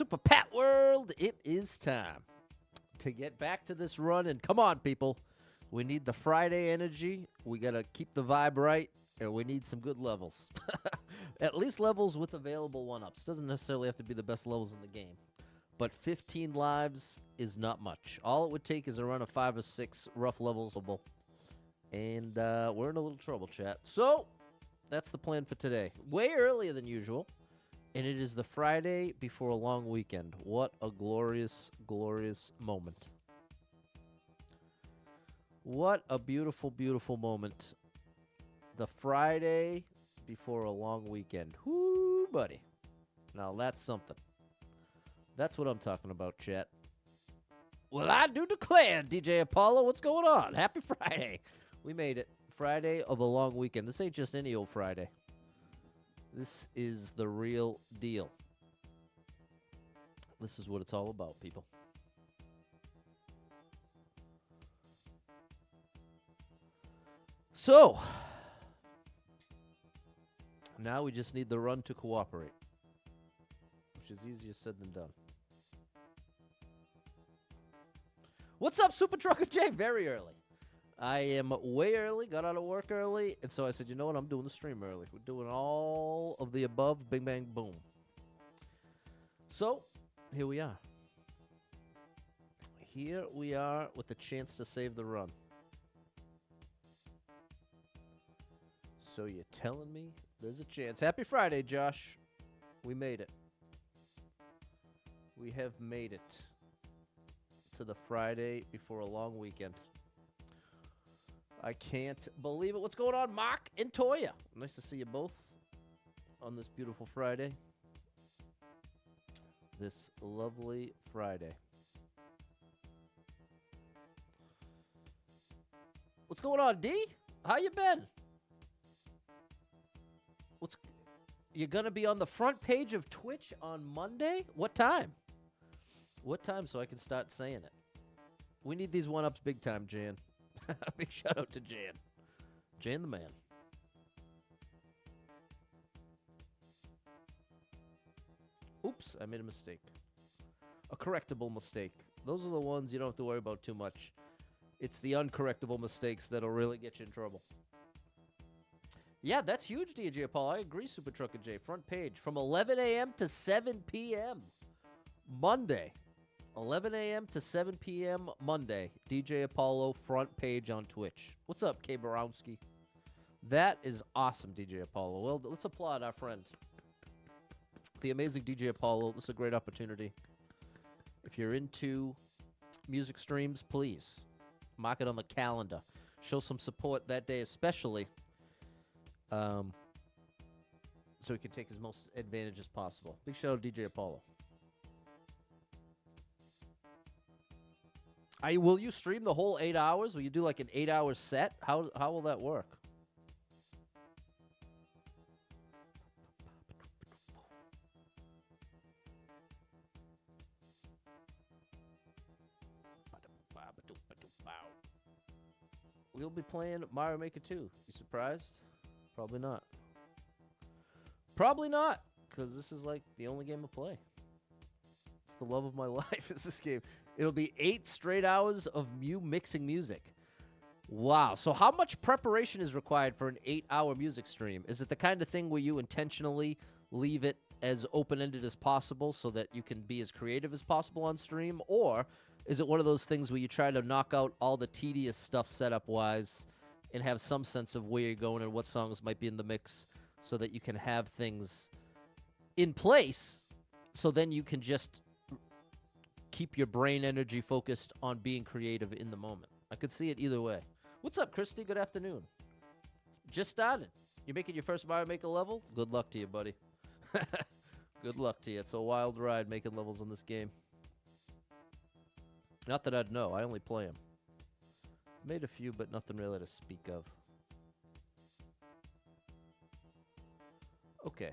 Super Pat World, it is time to get back to this run. And come on, people. We need the Friday energy. We got to keep the vibe right, and we need some good levels. At least levels with available one-ups. Doesn't necessarily have to be the best levels in the game. But 15 lives is not much. All it would take is a run of 5 or 6 rough levels. And we're in a little trouble, chat. So that's the plan for today. Way earlier than usual. And it is the Friday before a long weekend. What a glorious, glorious moment. What a beautiful, beautiful moment. The Friday before a long weekend. Whoo, buddy. Now that's something. That's what I'm talking about, chat. Well, I do declare, DJ Apollo, what's going on? Happy Friday. We made it. Friday of a long weekend. This ain't just any old Friday. This is the real deal. This is what it's all about, people. So, now we just need the run to cooperate, which is easier said than done. What's up, Super Trucker J? Very early. I am way early, got out of work early, and so I said, you know what, I'm doing the stream early. We're doing all of the above, bing, bang, boom. So, here we are. Here we are with a chance to save the run. So you're telling me there's a chance. Happy Friday, Josh. We made it. We have made it to the Friday before a long weekend. I can't believe it. What's going on, Mark and Toya? Nice to see you both on this beautiful Friday. This lovely Friday. What's going on, D? How you been? You're going to be on the front page of Twitch on Monday? What time? What time so I can start saying it? We need these one-ups big time, Jan. Big shout out to Jan. Jan the man. Oops, I made a mistake. A correctable mistake. Those are the ones you don't have to worry about too much. It's the uncorrectable mistakes that'll really get you in trouble. Yeah, that's huge, DJ Paul. I agree, Super Trucker J. Front page from 11 a.m. to 7 p.m. Monday. 11 a.m. to 7 p.m. Monday. DJ Apollo front page on Twitch. What's up, K. Borowski? That is awesome, DJ Apollo. Well, let's applaud our friend. The amazing DJ Apollo. This is a great opportunity. If you're into music streams, please mark it on the calendar. Show some support that day, especially so he can take as most advantage as possible. Big shout out to DJ Apollo. Will you stream the whole 8 hours? Will you do like an 8-hour set? How will that work? We'll be playing Mario Maker 2. You surprised? Probably not. Probably not, because this is like the only game I play. It's the love of my life is this game. It'll be 8 straight hours of you mixing music. Wow. So how much preparation is required for an 8-hour music stream? Is it the kind of thing where you intentionally leave it as open-ended as possible so that you can be as creative as possible on stream? Or is it one of those things where you try to knock out all the tedious stuff setup-wise and have some sense of where you're going and what songs might be in the mix so that you can have things in place so then you can just keep your brain energy focused on being creative in the moment? I could see it either way. What's up, Christy? Good afternoon. Just started. You're making your first Mario Maker level? Good luck to you, buddy. Good luck to you. It's a wild ride making levels in this game. Not that I'd know. I only play them. Made a few, but nothing really to speak of. Okay.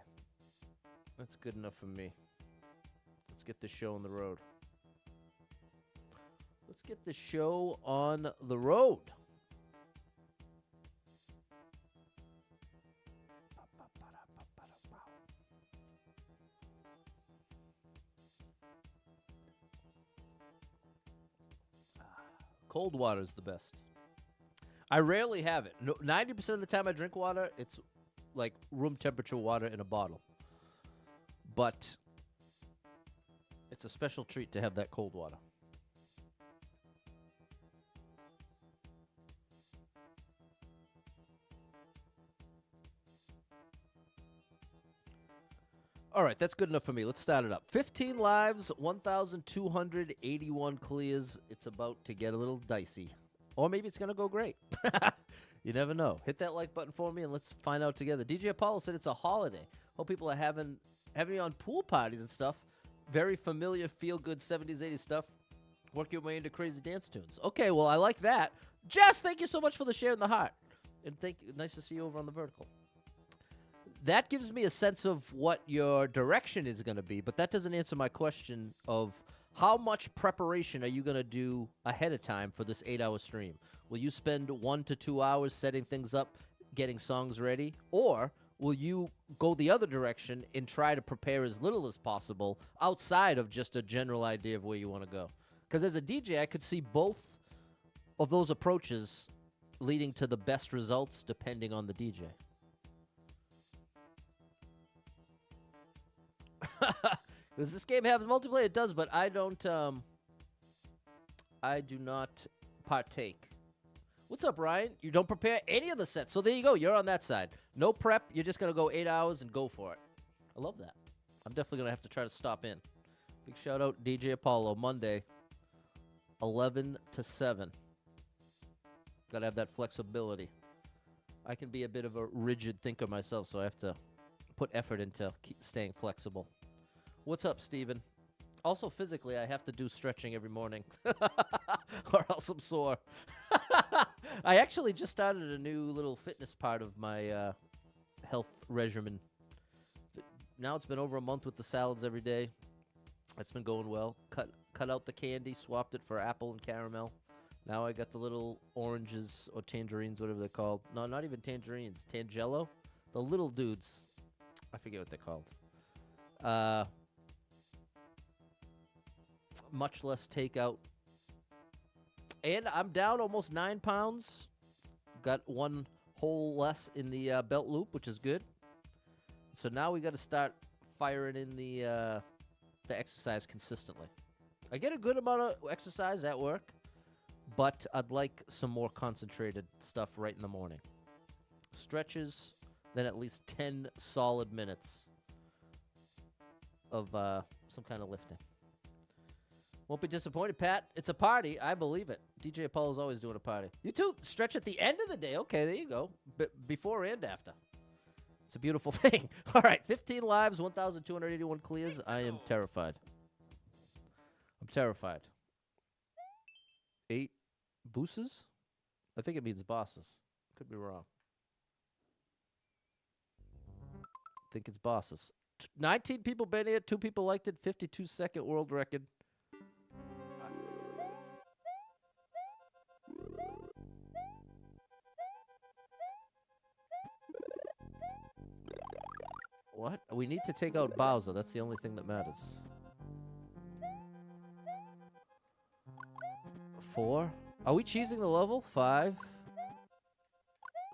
That's good enough for me. Let's get this show on the road. Let's get the show on the road. Cold water is the best. I rarely have it. 90% of the time I drink water, it's like room temperature water in a bottle. But it's a special treat to have that cold water. All right, that's good enough for me. Let's start it up. 15 lives, 1,281 clears. It's about to get a little dicey. Or maybe it's going to go great. You never know. Hit that like button for me and let's find out together. DJ Apollo said it's a holiday. Hope people are having you on pool parties and stuff. Very familiar, feel-good 70s, 80s stuff. Work your way into crazy dance tunes. Okay, well, I like that. Jess, thank you so much for the share in the heart. And nice to see you over on the vertical. That gives me a sense of what your direction is going to be, but that doesn't answer my question of how much preparation are you going to do ahead of time for this 8-hour stream? Will you spend 1 to 2 hours setting things up, getting songs ready, or will you go the other direction and try to prepare as little as possible outside of just a general idea of where you want to go? Because as a DJ, I could see both of those approaches leading to the best results depending on the DJ. Does this game have multiplayer? It does, but I don't. I do not partake. What's up, Ryan? You don't prepare any of the sets, so there you go. You're on that side. No prep. You're just gonna go 8 hours and go for it. I love that. I'm definitely gonna have to try to stop in. Big shout out, DJ Apollo. Monday, 11 to 7. Gotta have that flexibility. I can be a bit of a rigid thinker myself, so I have to put effort into staying flexible. What's up, Steven? Also, physically, I have to do stretching every morning, or else I'm sore. I actually just started a new little fitness part of my health regimen. Now it's been over a month with the salads every day. It's been going well. Cut out the candy, swapped it for apple and caramel. Now I got the little oranges or tangerines, whatever they're called. No, not even tangerines. Tangelo? The little dudes. I forget what they're called. Much less takeout. And I'm down almost 9 pounds. Got 1 hole less in the belt loop, which is good. So now we got to start firing in the exercise consistently. I get a good amount of exercise at work, but I'd like some more concentrated stuff right in the morning. Stretches, then at least 10 solid minutes of some kind of lifting. Won't be disappointed, Pat. It's a party. I believe it. DJ Apollo's always doing a party. You too. Stretch at the end of the day. Okay, there you go. Before and after. It's a beautiful thing. All right, 15 lives, 1,281 clears. I am terrified. I'm terrified. 8 booses? I think it means bosses. Could be wrong. I think it's bosses. 19 people been here. 2 people liked it. 52-second world record. What? We need to take out Bowser. That's the only thing that matters. 4. Are we cheesing the level? 5.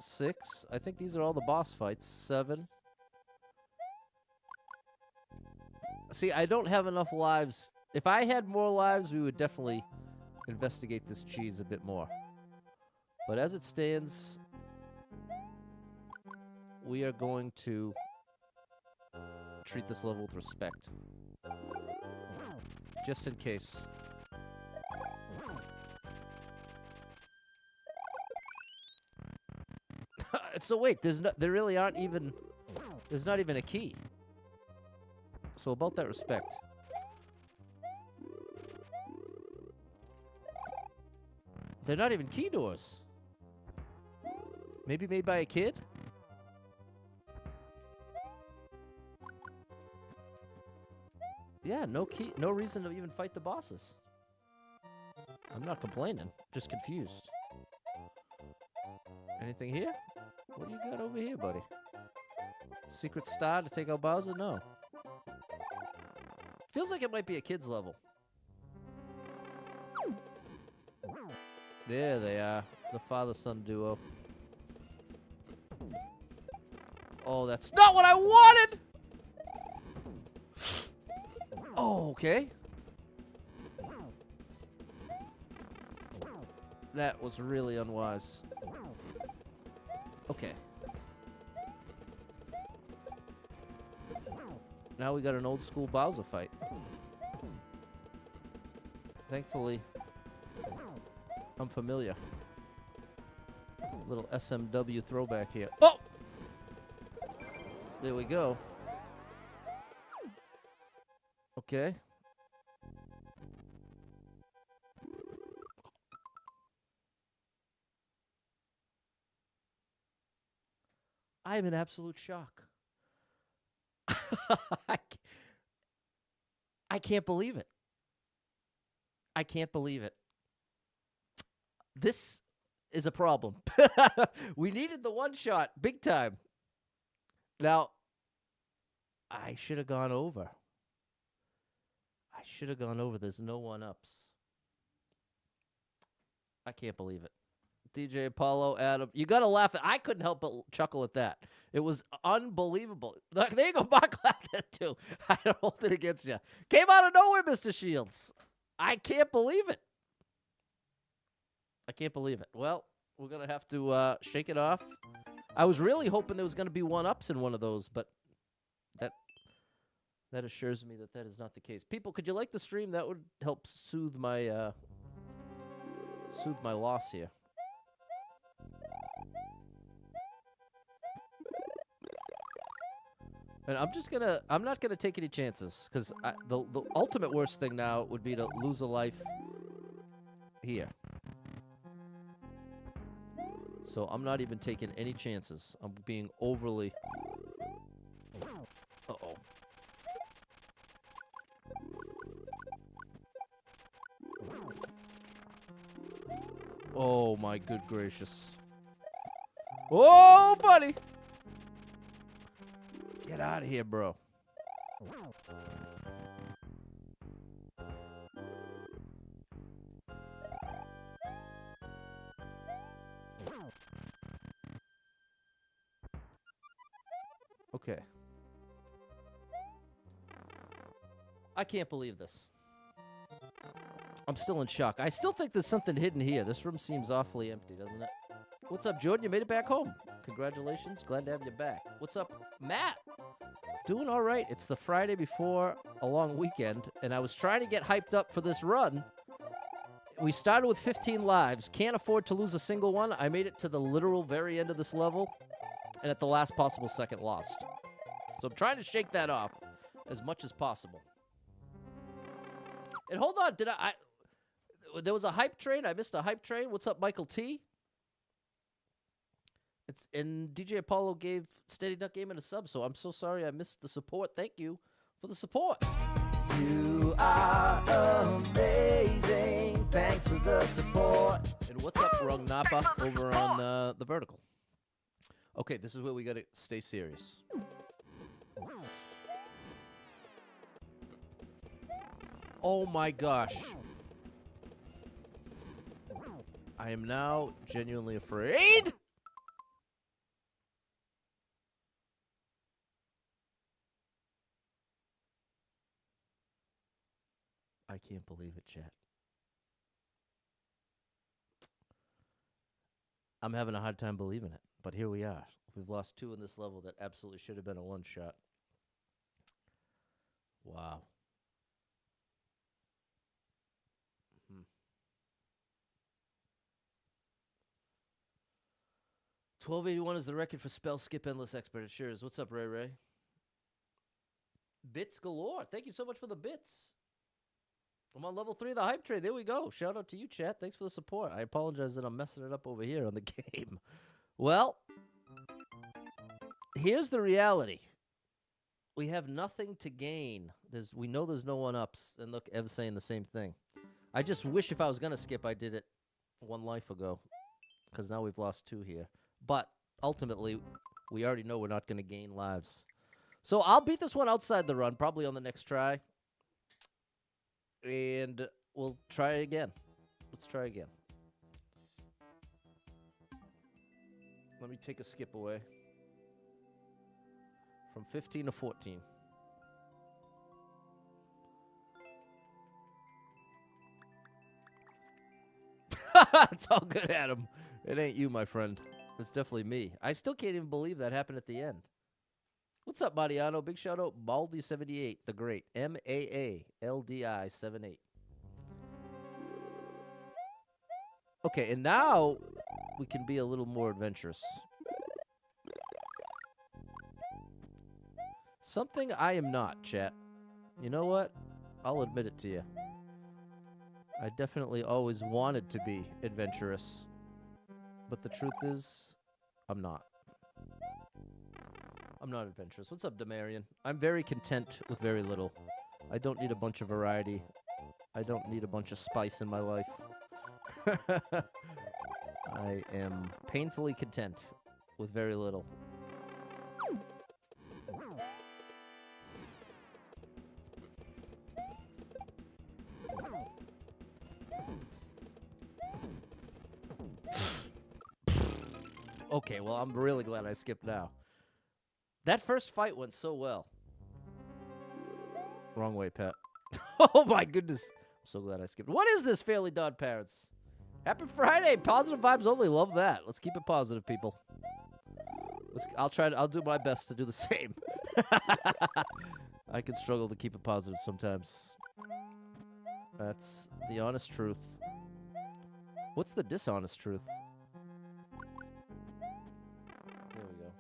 6. I think these are all the boss fights. 7. See, I don't have enough lives. If I had more lives, we would definitely investigate this cheese a bit more. But as it stands, we are going to treat this level with respect. Just in case. So wait, there really aren't even, there's not even a key. So about that respect. They're not even key doors. Maybe made by a kid? Yeah, no key, no reason to even fight the bosses. I'm not complaining, just confused. Anything here? What do you got over here, buddy? Secret star to take out Bowser? No. Feels like it might be a kid's level. There they are. The father-son duo. Oh, that's not what I wanted! Oh, okay. That was really unwise. Okay. Now we got an old school Bowser fight. Thankfully, I'm familiar. Little SMW throwback here. Oh! There we go. Okay. I am in absolute shock. I can't believe it. I can't believe it. This is a problem. We needed the one shot big time. Now, I should have gone over. There's no one-ups. I can't believe it. DJ Apollo, Adam. You got to laugh. I couldn't help but chuckle at that. It was unbelievable. Look, there you go. Mark laughed at it too. I don't hold it against you. Came out of nowhere, Mr. Shields. I can't believe it. I can't believe it. Well, we're going to have to shake it off. I was really hoping there was going to be one-ups in one of those, but that assures me that is not the case. People, could you like the stream? That would help soothe my loss here. And I'm not gonna take any chances, because the ultimate worst thing now would be to lose a life here. So I'm not even taking any chances. I'm being overly... Uh-oh. Oh, my good gracious. Oh, buddy! Get out of here, bro. Okay. I can't believe this. I'm still in shock. I still think there's something hidden here. This room seems awfully empty, doesn't it? What's up, Jordan? You made it back home. Congratulations. Glad to have you back. What's up, Matt? Doing all right. It's the Friday before a long weekend, and I was trying to get hyped up for this run. We started with 15 lives. Can't afford to lose a single one. I made it to the literal very end of this level, and at the last possible second lost. So I'm trying to shake that off as much as possible. And hold on, there was a hype train. I missed a hype train. What's up, Michael T? And DJ Apollo gave Steady Duck Gaming a sub, so I'm so sorry I missed the support. Thank you for the support. You are amazing. Thanks for the support. And what's up, Rung Napa, over on the vertical? Okay, this is where we gotta stay serious. Oh my gosh. I am now genuinely afraid. I can't believe it, chat. I'm having a hard time believing it, but here we are. We've lost 2 in this level that absolutely should have been a one-shot. Wow. 1281 is the record for spell skip endless expert. It sure is. What's up, Ray Ray? Bits galore. Thank you so much for the bits. I'm on level 3 of the hype trade. There we go. Shout out to you, chat. Thanks for the support. I apologize that I'm messing it up over here on the game. Well, here's the reality. We have nothing to gain. We know there's no one-ups. And look, Ev's saying the same thing. I just wish if I was going to skip, I did it 1 life ago. Because now we've lost 2 here. But ultimately, we already know we're not going to gain lives. So I'll beat this one outside the run, probably on the next try. And we'll try again. Let's try again. Let me take a skip away. From 15 to 14. It's all good, Adam. It ain't you, my friend. It's definitely me. I still can't even believe that happened at the end. What's up, Mariano? Big shout out, Baldi78, the great. MAALDI78. Okay, and now we can be a little more adventurous. Something I am not, chat. You know what? I'll admit it to you. I definitely always wanted to be adventurous. But the truth is, I'm not. I'm not adventurous. What's up, Demarion? I'm very content with very little. I don't need a bunch of variety. I don't need a bunch of spice in my life. I am painfully content with very little. Okay, well, I'm really glad I skipped now. That first fight went so well. Wrong way, Pat. Oh, my goodness. I'm so glad I skipped. What is this, Fairly Dod Parents? Happy Friday. Positive vibes only. Love that. Let's keep it positive, people. I'll do my best to do the same. I can struggle to keep it positive sometimes. That's the honest truth. What's the dishonest truth? There we go.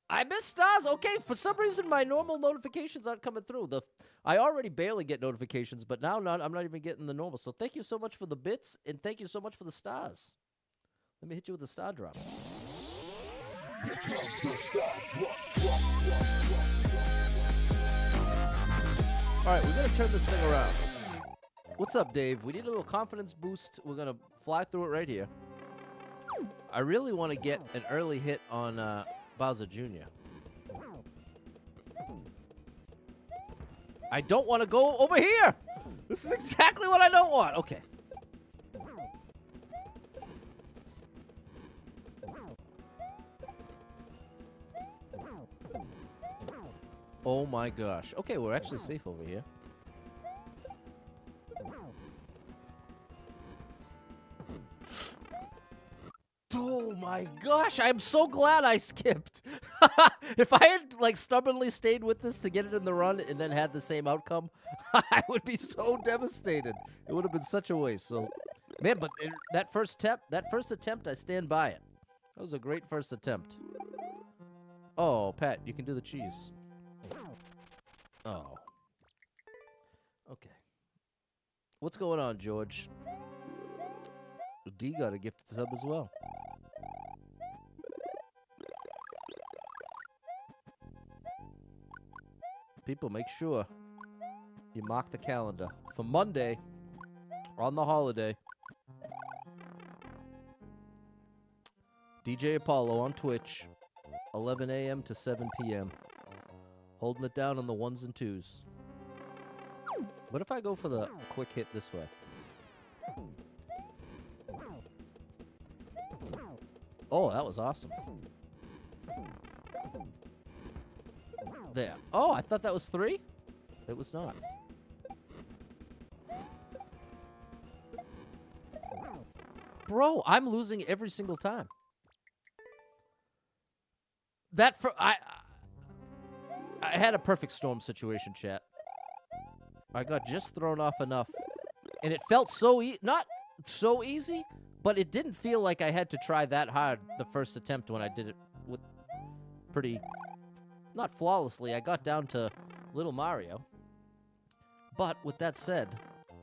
I missed stars. Okay, for some reason my normal notifications aren't coming through. I already barely get notifications, but now I'm not even getting the normal. So thank you so much for the bits, and thank you so much for the stars. Let me hit you with the star drop. All right, we're going to turn this thing around. What's up, Dave? We need a little confidence boost. We're going to fly through it right here. I really want to get an early hit on Bowser Jr. I don't want to go over here. This is exactly what I don't want. Okay. Oh my gosh. Okay, we're actually safe over here. Oh my gosh, I'm so glad I skipped. If I had like stubbornly stayed with this to get it in the run and then had the same outcome, I would be so devastated. It would have been such a waste. So, man, but that first attempt, I stand by it. That was a great first attempt. Oh, Pat, you can do the cheese. Oh. Okay. What's going on, George? D got a gifted sub as well. People, make sure you mark the calendar for Monday on the holiday. DJ Apollo on Twitch, 11 a.m. to 7 p.m. Holding it down on the ones and twos. What if I go for the quick hit this way? Oh, that was awesome. There. Oh, I thought that was 3? It was not. Bro, I'm losing every single time. I had a perfect storm situation, chat. I got just thrown off enough. And it felt so not so easy, but it didn't feel like I had to try that hard the first attempt when I did it with pretty, not flawlessly. I got down to Little Mario. But with that said,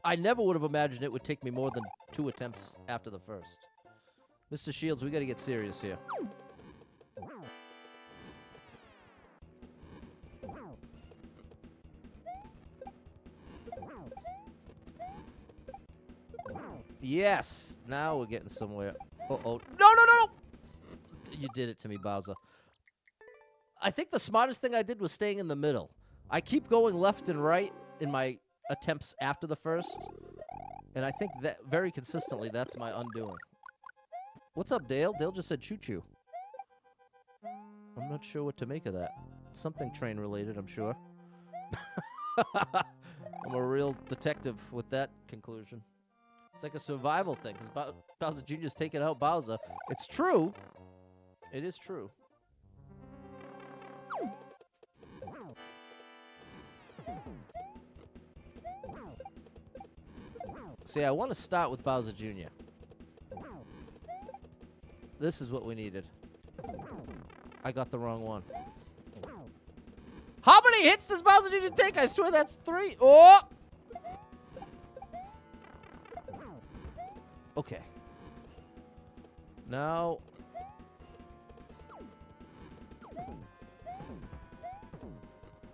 I never would have imagined it would take me more than 2 attempts after the first. Mr. Shields, we got to get serious here. Yes! Now we're getting somewhere. Uh-oh. No, no, no, no! You did it to me, Bowser. I think the smartest thing I did was staying in the middle. I keep going left and right in my attempts after the first. And I think that very consistently, that's my undoing. What's up, Dale? Dale just said choo-choo. I'm not sure what to make of that. Something train related, I'm sure. I'm a real detective with that conclusion. It's like a survival thing, because Bowser Jr.'s taking out Bowser. It's true. It is true. See, I want to start with Bowser Jr. This is what we needed. I got the wrong one. How many hits does Bowser Jr. take? I swear that's 3. Oh! Okay. Now...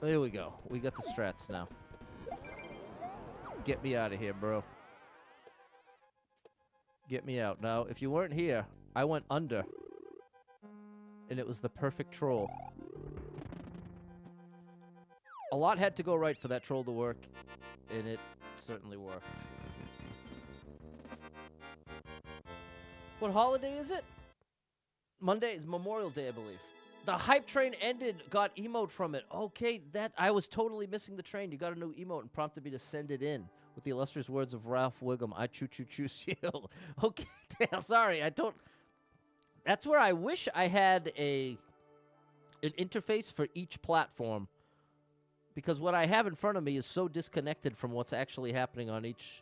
There we go. We got the strats now. Get me out of here, bro. Get me out. Now, if you weren't here, I went under. And it was the perfect troll. A lot had to go right for that troll to work, and it certainly worked. What holiday is it? Monday is Memorial Day, I believe. The hype train ended, got emote from it. Okay, I was totally missing the train. You got a new emote and prompted me to send it in with the illustrious words of Ralph Wiggum. I choose you. Okay, Dale, sorry, I don't... That's where I wish I had an interface for each platform, because what I have in front of me is so disconnected from what's actually happening on each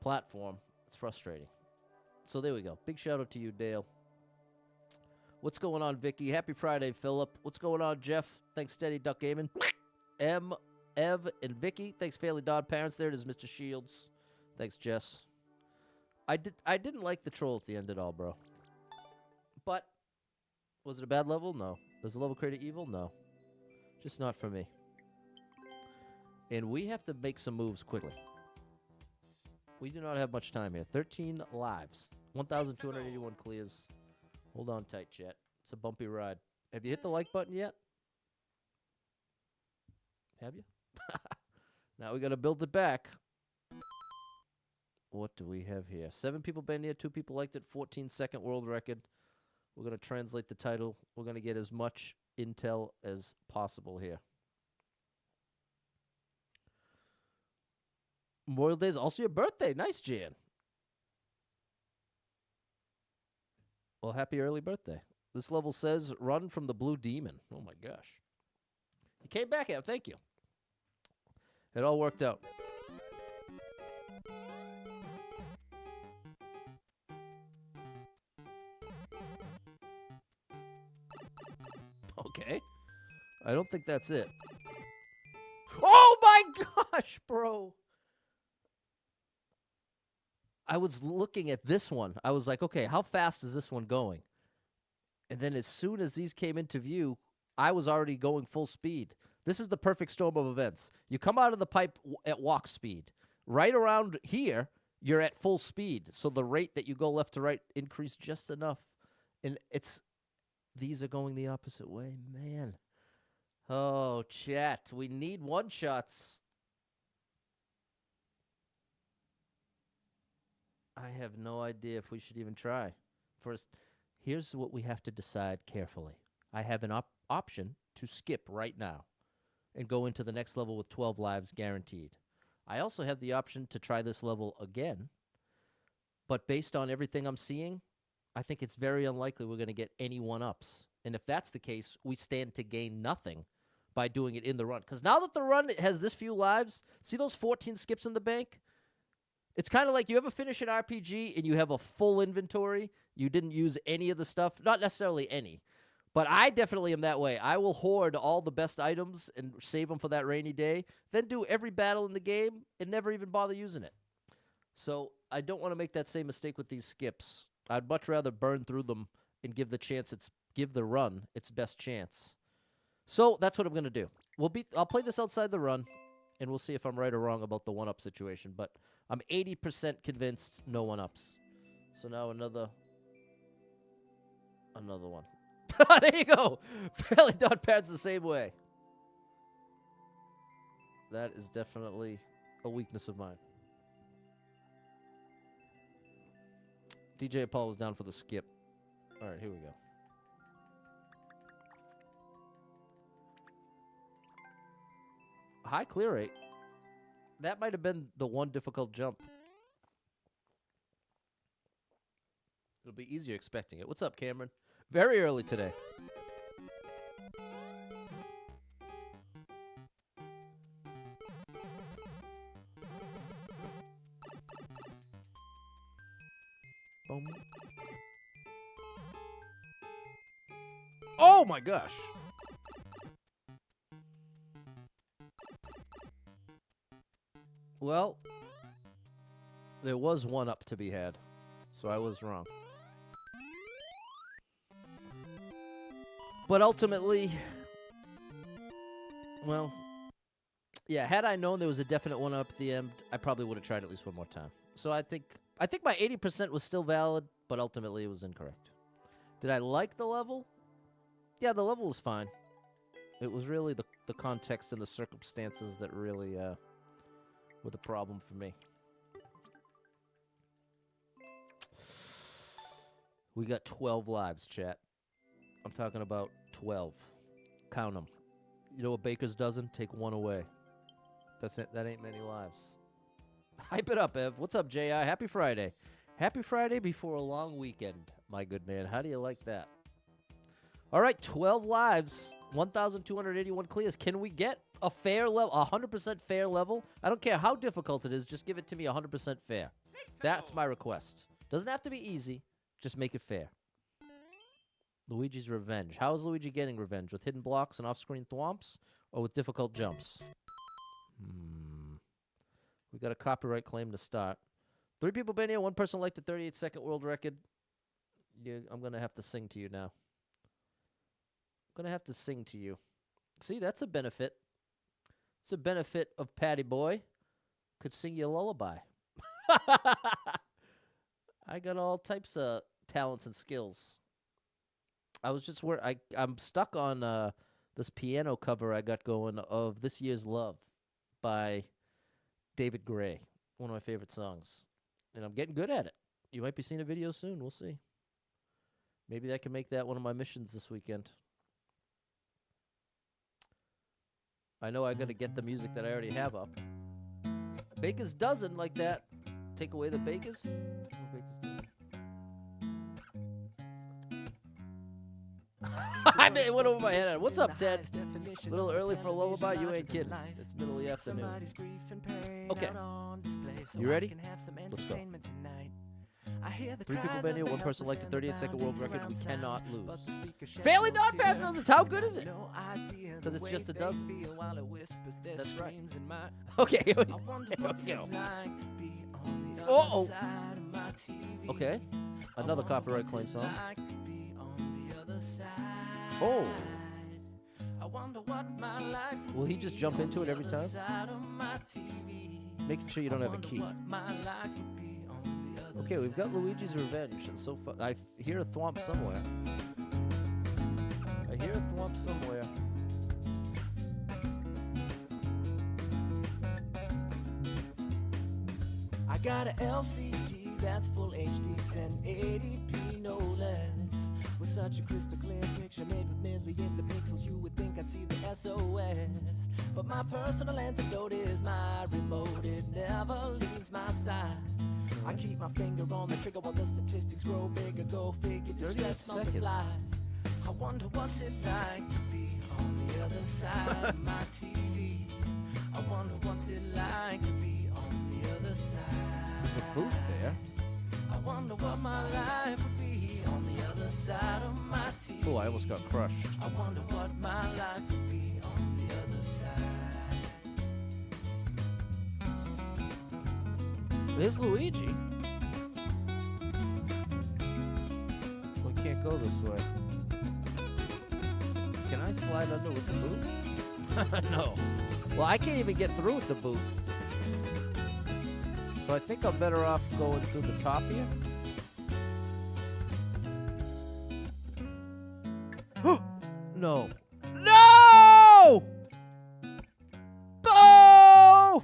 platform. It's frustrating. So there we go. Big shout out to you, Dale. What's going on, Vicky? Happy Friday, Philip. What's going on, Jeff? Thanks, Steady Duck Gaming. Ev, and Vicky. Thanks, Fairly Dodd Parents. There it is, Mr. Shields. Thanks, Jess. I didn't like the troll at the end at all, bro. But was it a bad level? No. Was the level created evil? No. Just not for me. And we have to make some moves quickly. We do not have much time here. 13 lives. 1,281 clears. Hold on tight, chat. It's a bumpy ride. Have you hit the like button yet? Have you? Now we got to build it back. What do we have here? 7 people been here. 2 people liked it. 14-second world record. We're going to translate the title. We're going to get as much intel as possible here. Memorial Day is also your birthday. Nice, Jan. Well, happy early birthday. This level says run from the blue demon. Oh, my gosh. You came back out. Thank you. It all worked out. Okay. I don't think that's it. Oh, my gosh, bro. I was looking at this one. I was like, okay, how fast is this one going? And then as soon as these came into view, I was already going full speed. This is the perfect storm of events. You come out of the pipe at walk speed. Right around here, you're at full speed. So the rate that you go left to right increased just enough. And these are going the opposite way. Man. Oh, chat. We need one-shots. I have no idea if we should even try. First, here's what we have to decide carefully. I have an option to skip right now and go into the next level with 12 lives guaranteed. I also have the option to try this level again, but based on everything I'm seeing, I think it's very unlikely we're going to get any one-ups. And if that's the case, we stand to gain nothing by doing it in the run. Because now that the run has this few lives, see those 14 skips in the bank? It's kind of like you ever finish an RPG and you have a full inventory. You didn't use any of the stuff. Not necessarily any. But I definitely am that way. I will hoard all the best items and save them for that rainy day. Then do every battle in the game and never even bother using it. So I don't want to make that same mistake with these skips. I'd much rather burn through them and give the run its best chance. So that's what I'm going to do. I'll play this outside the run, and we'll see if I'm right or wrong about the one-up situation. But I'm 80% convinced no one-ups. So now another one. There you go. Fairly Dot Pads the same way. That is definitely a weakness of mine. DJ Paul was down for the skip. All right, here we go. high clear rate. That might have been the one difficult jump. It'll be easier expecting it. What's up, Cameron? Very early today. Boom. Oh my gosh. Well, there was one up to be had, so I was wrong. But ultimately, well, yeah, had I known there was a definite one up at the end, I probably would have tried at least one more time. So I think my 80% was still valid, but ultimately it was incorrect. Did I like the level? Yeah, the level was fine. It was really the context and the circumstances that really were the problem for me. We got 12 lives, chat. I'm talking about 12. Count them. You know what Baker's dozen? Take one away. That's it. That ain't many lives. Hype it up, Ev. What's up, J.I.? Happy Friday. Happy Friday before a long weekend, my good man. How do you like that? All right, 12 lives, 1,281 clears. Can we get a fair level, 100% fair level? I don't care how difficult it is. Just give it to me 100% fair. That's my request. Doesn't have to be easy. Just make it fair. Luigi's Revenge. How is Luigi getting revenge? With hidden blocks and off-screen thwomps? Or with difficult jumps? We got a copyright claim to start. 3 people been here. 1 person liked the 38-second world record. I'm going to have to sing to you now. I'm going to have to sing to you. See, that's a benefit. It's a benefit of Patty Boy. Could sing you a lullaby. I got all types of talents and skills. I was just I'm stuck on this piano cover I got going of This Year's Love by David Gray, one of my favorite songs. And I'm getting good at it. You might be seeing a video soon. We'll see. Maybe I can make that one of my missions this weekend. I know I got to get the music that I already have up. Baker's dozen like that. Take away the Baker's. I mean, it went over my head. What's up, Ted? A little early for a lullaby? You ain't kidding. It's middle of the afternoon. Okay. You ready? Let's go. 3 people been here. 1 person liked the 38-second world record. We cannot lose. Family Dog Pads knows it's how good is it? Because it's just a dozen. That's right. Okay, here we go. Uh-oh. Okay. Another copyright claim song. Oh. Will he just jump into it every time? Making sure you don't have a key. Okay, we've got Luigi's Revenge, and so far I hear a thwomp somewhere. I hear a thwomp somewhere. I got a LCD that's full HD 1080p, no less. With such a crystal clear picture made with millions of pixels, you would think I'd see the SOS. But my personal antidote is my remote. It never leaves my side. I keep my finger on the trigger while the statistics grow bigger. Go figure, distress multiplies. I wonder what's it like to be on the other side of my TV. I wonder what's it like to be on the other side. There's a booth there. I wonder what my life would be on the other side of my TV. Oh, I almost got crushed. I wonder what my life would be on the other side. There's Luigi. We can't go this way. Can I slide under with the boot? No. Well, I can't even get through with the boot. So I think I'm better off going through the top here. No. No! Oh!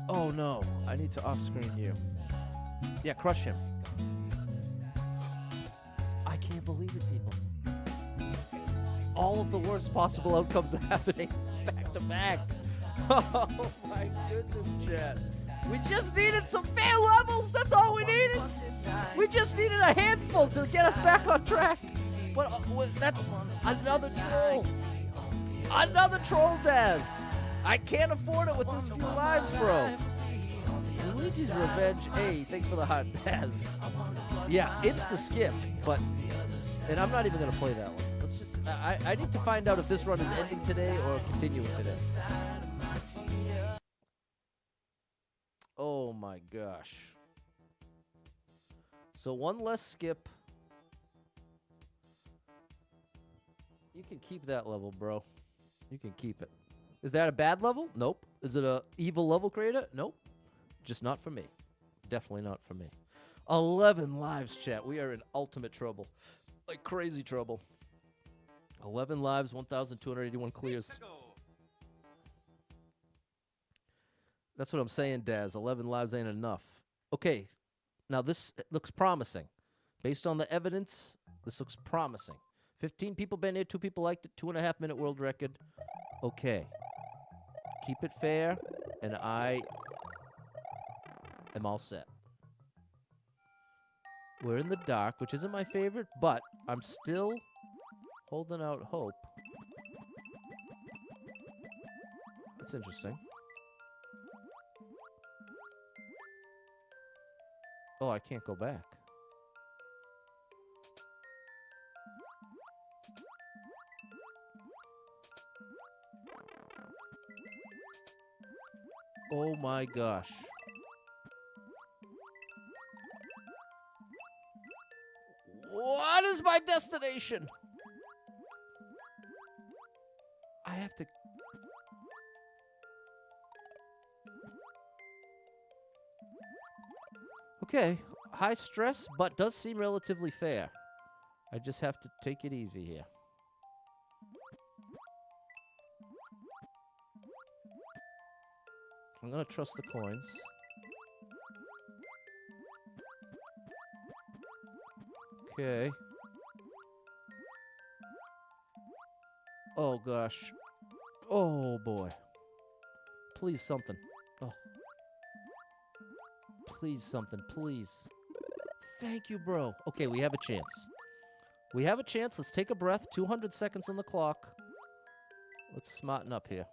Oh no. I need to off-screen you. Yeah, crush him. I can't believe it, people. all of the worst possible outcomes happening back to back. Oh my goodness, chat. We just needed some fair levels. That's all we needed. We just needed a handful to get us back on track. But that's another troll. Another troll, Daz. I can't afford it with this few lives, bro. Luigi's Revenge. Hey, thanks for the heart, Daz. Yeah, it's the skip, but... And I'm not even going to play that one. Let's just... I need to find out if this run is ending today or continuing today. Oh my gosh. So one less skip. You can keep that level, bro. You can keep it. Is that a bad level? Nope. Is it a evil level creator? Nope. Just not for me. Definitely not for me. 11 lives, chat. We are in ultimate trouble. Like crazy trouble. 11 lives, 1,281 clears. That's what I'm saying, Daz. 11 lives ain't enough. Okay. Now this looks promising. Based on the evidence, this looks promising. 15 people been here, 2 people liked it, 2.5 minute world record. Okay. Keep it fair, and I am all set. We're in the dark, which isn't my favorite, but I'm still holding out hope. That's interesting. Oh, I can't go back. Oh my gosh. What is my destination? I have to... Okay, high stress, but does seem relatively fair. I just have to take it easy here. I'm gonna trust the coins. Okay. Oh gosh. Oh boy. Please something. Oh. Please something, please. Thank you, bro. Okay, we have a chance. We have a chance. Let's take a breath. 200 seconds on the clock. Let's smarten up here.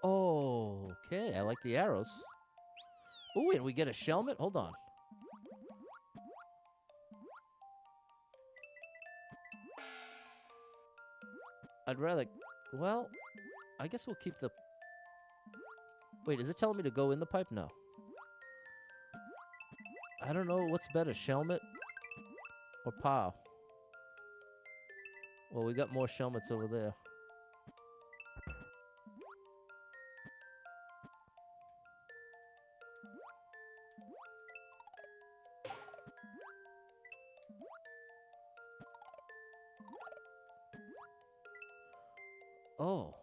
Oh, okay. I like the arrows. Ooh, and we get a shelmet? Hold on. I'd rather... Well, I guess we'll keep the... Wait, is it telling me to go in the pipe? No. I don't know what's better, shelmet or pow. Well, we got more shelmets over there. Oh.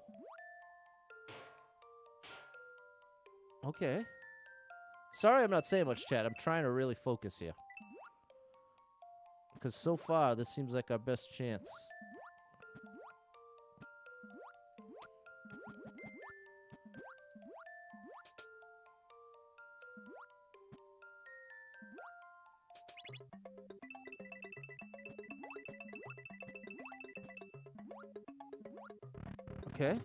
Okay. Sorry I'm not saying much, chat. I'm trying to really focus here. Because so far, this seems like our best chance. Okay.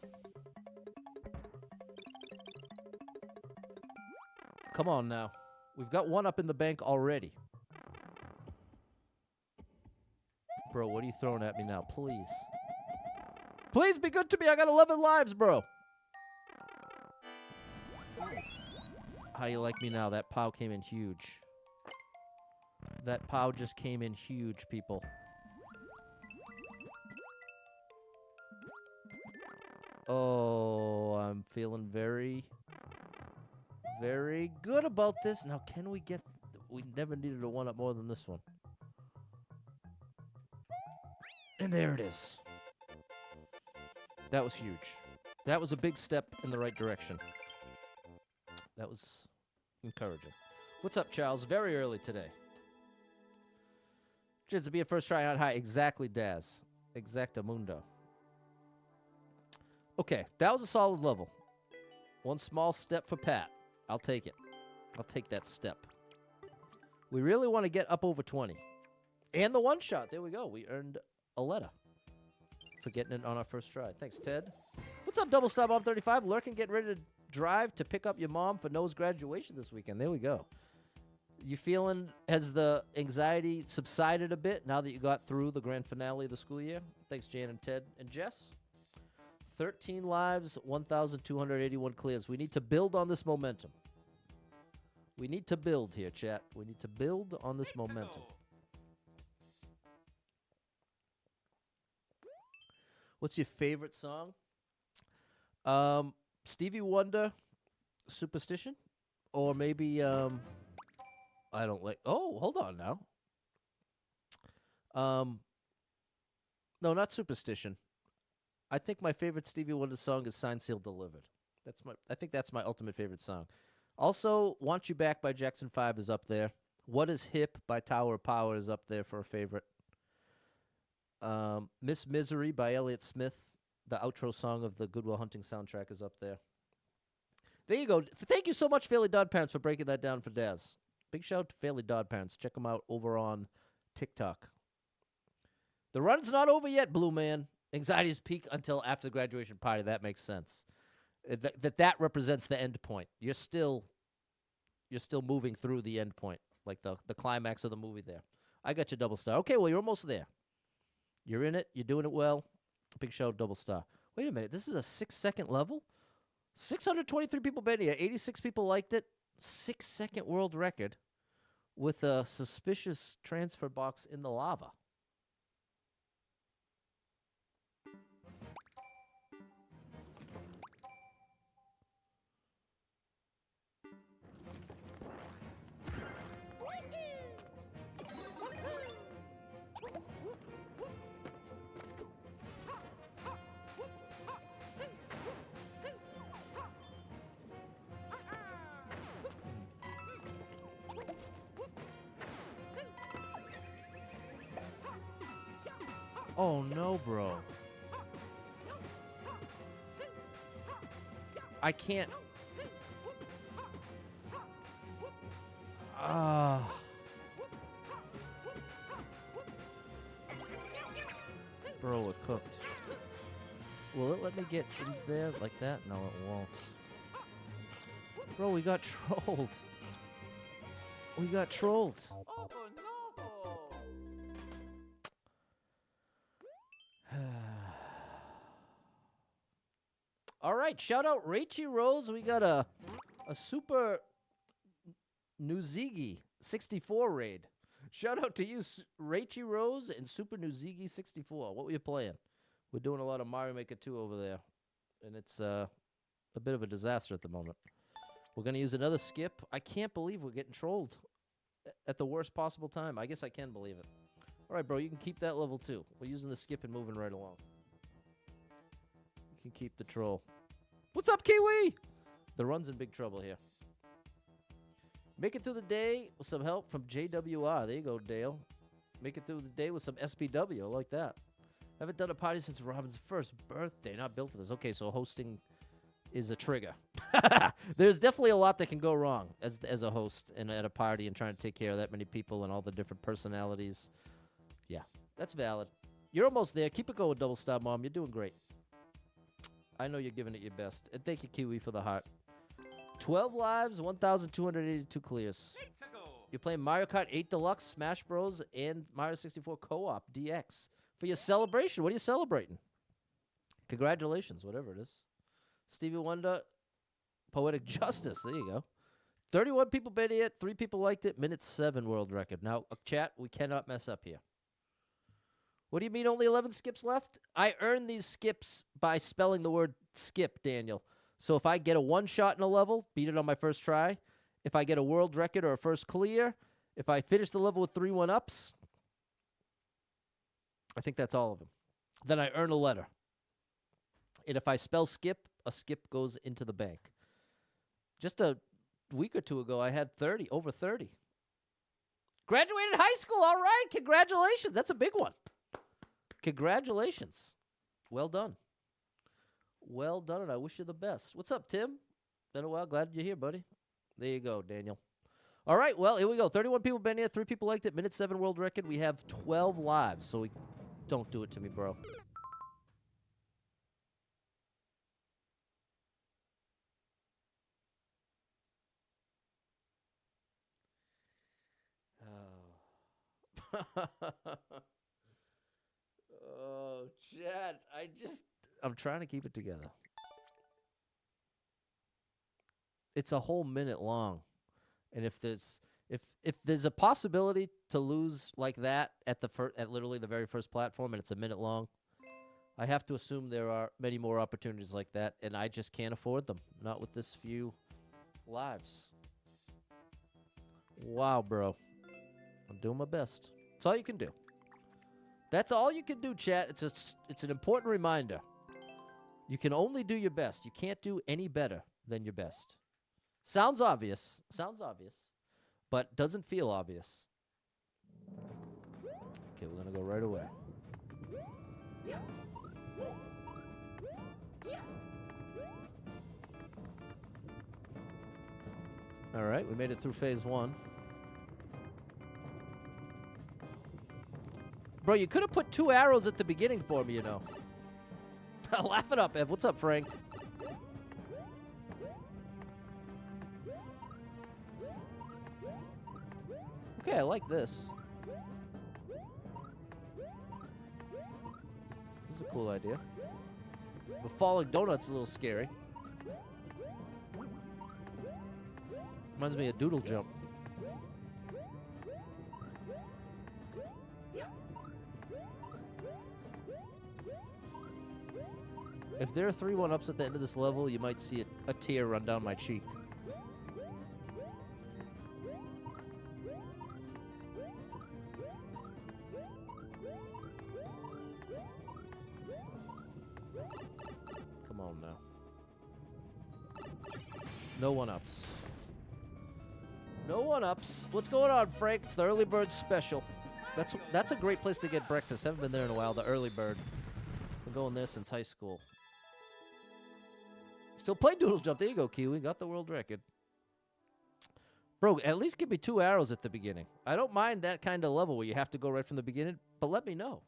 Come on now. We've got one up in the bank already. Bro, what are you throwing at me now? Please. Please be good to me. I got 11 lives, bro. How you like me now? That POW came in huge. That POW just came in huge, people. Oh, I'm feeling very, very good about this. Now, can we get... We never needed a one-up more than this one. And there it is. That was huge. That was a big step in the right direction. That was encouraging. What's up, Charles? Very early today. Just to be a first try on high. Exactly, Daz. Exactamundo. Okay, that was a solid level. One small step for Pat. I'll take it. I'll take that step. We really want to get up over 20. And the one shot. There we go. We earned a letter for getting it on our first try. Thanks, Ted. What's up, Double Star Bomb 35? Lurking, getting ready to drive to pick up your mom for Noah's graduation this weekend. There we go. You feeling, has the anxiety subsided a bit now that you got through the grand finale of the school year? Thanks, Jan and Ted and Jess. 13 lives, 1,281 clears. We need to build on this momentum. We need to build here, chat. We need to build on this momentum. What's your favorite song? Stevie Wonder, Superstition? Or maybe, I don't like... Oh, hold on now. No, not Superstition. I think my favorite Stevie Wonder song is Signed, Sealed, Delivered. I think that's my ultimate favorite song. Also, Want You Back by Jackson 5 is up there. What Is Hip by Tower of Power is up there for a favorite. Miss Misery by Elliott Smith, the outro song of the Good Will Hunting soundtrack, is up there. There you go. Thank you so much, Fairly Dodd Parents, for breaking that down for Daz. Big shout out to Fairly Dodd Parents. Check them out over on TikTok. The run's not over yet, Blue Man. Anxieties peak until after the graduation party. That makes sense. That represents the end point. You're still moving through the end point, like the climax of the movie there. I got you, Double Star. Okay, well, you're almost there. You're in it. You're doing it well. Big show, Double Star. Wait a minute. This is a 6-second level? 623 people been here. 86 people liked it. 6-second world record with a suspicious transfer box in the lava. Oh no, bro. I can't. Bro, it cooked. Will it let me get in there like that? No, it won't. Bro, we got trolled. We got trolled. Oh no! All right, shout out Rachie Rose. We got a super Nuzigi 64 raid. Shout out to you, Rachie Rose and Super Nuzigi 64. What were you playing? We're doing a lot of Mario Maker 2 over there, and it's a bit of a disaster at the moment. We're going to use another skip. I can't believe we're getting trolled at the worst possible time. I guess I can believe it. All right, bro, you can keep that level 2. We're using the skip and moving right along. You can keep the troll. What's up, Kiwi? The run's in big trouble here. Make it through the day with some help from JWR. There you go, Dale. Make it through the day with some SPW. I like that. Haven't done a party since Robin's first birthday. Not built for this. Okay, so hosting is a trigger. There's definitely a lot that can go wrong as a host and at a party and trying to take care of that many people and all the different personalities. Yeah, that's valid. You're almost there. Keep it going, Double Star Mom. You're doing great. I know you're giving it your best. And thank you, Kiwi, for the heart. 12 lives, 1,282 clears. You're playing Mario Kart 8 Deluxe, Smash Bros, and Mario 64 Co-op DX for your celebration. What are you celebrating? Congratulations, whatever it is. Stevie Wonder, Poetic Justice. There you go. 31 people been it. 3 people liked it. Minute 7 world record. Now, chat, we cannot mess up here. What do you mean only 11 skips left? I earned these skips by spelling the word skip, Daniel. So if I get a one shot in a level, beat it on my first try. If I get a world record or a first clear, if I finish the level with 3 1-ups, I think that's all of them. Then I earn a letter. And if I spell skip, a skip goes into the bank. Just a week or two ago, I had 30, over 30. Graduated high school. All right. Congratulations. That's a big one. Congratulations. Well done. Well done, and I wish you the best. What's up, Tim? Been a while. Glad you're here, buddy. There you go, Daniel. All right, well, here we go. 31 people been here. 3 people liked it. Minute 7 world record. We have 12 lives, so don't do it to me, bro. Oh, Chad, I'm trying to keep it together. It's a whole minute long. And if there's a possibility to lose like that at literally the very first platform and it's a minute long, I have to assume there are many more opportunities like that, and I just can't afford them. Not with this few lives. Wow, bro. I'm doing my best. That's all you can do. That's all you can do, chat. It's an important reminder. You can only do your best. You can't do any better than your best. Sounds obvious, but doesn't feel obvious. Okay, we're going to go right away. All right, we made it through phase 1. Bro, you could have put 2 arrows at the beginning for me, you know. Laugh it up, Ev. What's up, Frank? Okay, I like this. This is a cool idea. The falling donut's a little scary. Reminds me of Doodle Jump. If there are 3 1-ups at the end of this level, you might see a tear run down my cheek. Come on now. No 1-ups. No 1-ups. What's going on, Frank? It's the Early Bird Special. That's a great place to get breakfast. Haven't been there in a while. The Early Bird. Been going there since high school. Still play Doodle Jump. There you go, Kiwi. Got the world record. Bro, at least give me 2 arrows at the beginning. I don't mind that kind of level where you have to go right from the beginning, but let me know.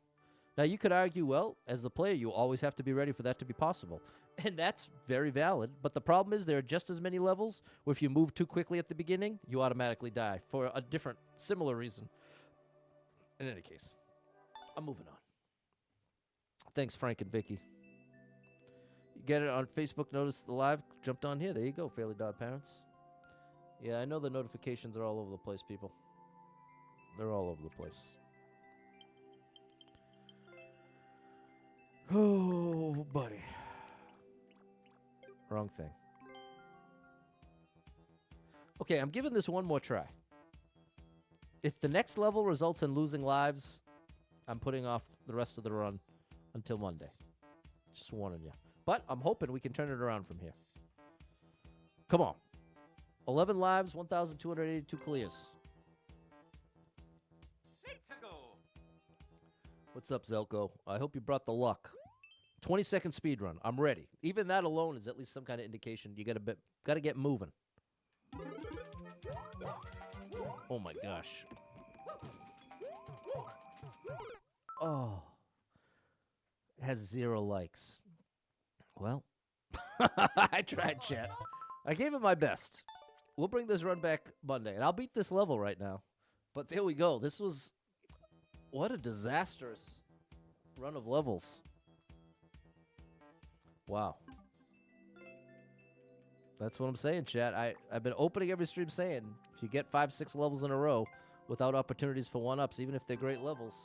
Now, you could argue, well, as the player, you always have to be ready for that to be possible. And that's very valid. But the problem is there are just as many levels where if you move too quickly at the beginning, you automatically die for a different, similar reason. In any case, I'm moving on. Thanks, Frank and Vicky. You get it on Facebook, notice the live, jumped on here. There you go, Fairly Dog Parents. Yeah, I know the notifications are all over the place, people. They're all over the place. Oh, buddy. Wrong thing. Okay, I'm giving this one more try. If the next level results in losing lives, I'm putting off the rest of the run until Monday. Just warning you. But I'm hoping we can turn it around from here. Come on. 11 lives, 1,282 clears. What's up, Zelko? I hope you brought the luck. 20-second speed run. I'm ready. Even that alone is at least some kind of indication you gotta get moving. Oh my gosh. Oh. It has 0 likes. Well, I tried, chat. I gave it my best. We'll bring this run back Monday, and I'll beat this level right now. But there we go. This was... What a disastrous run of levels. Wow. That's what I'm saying, chat. I've been opening every stream saying, if you get 5, 6 levels in a row without opportunities for 1-ups, even if they're great levels.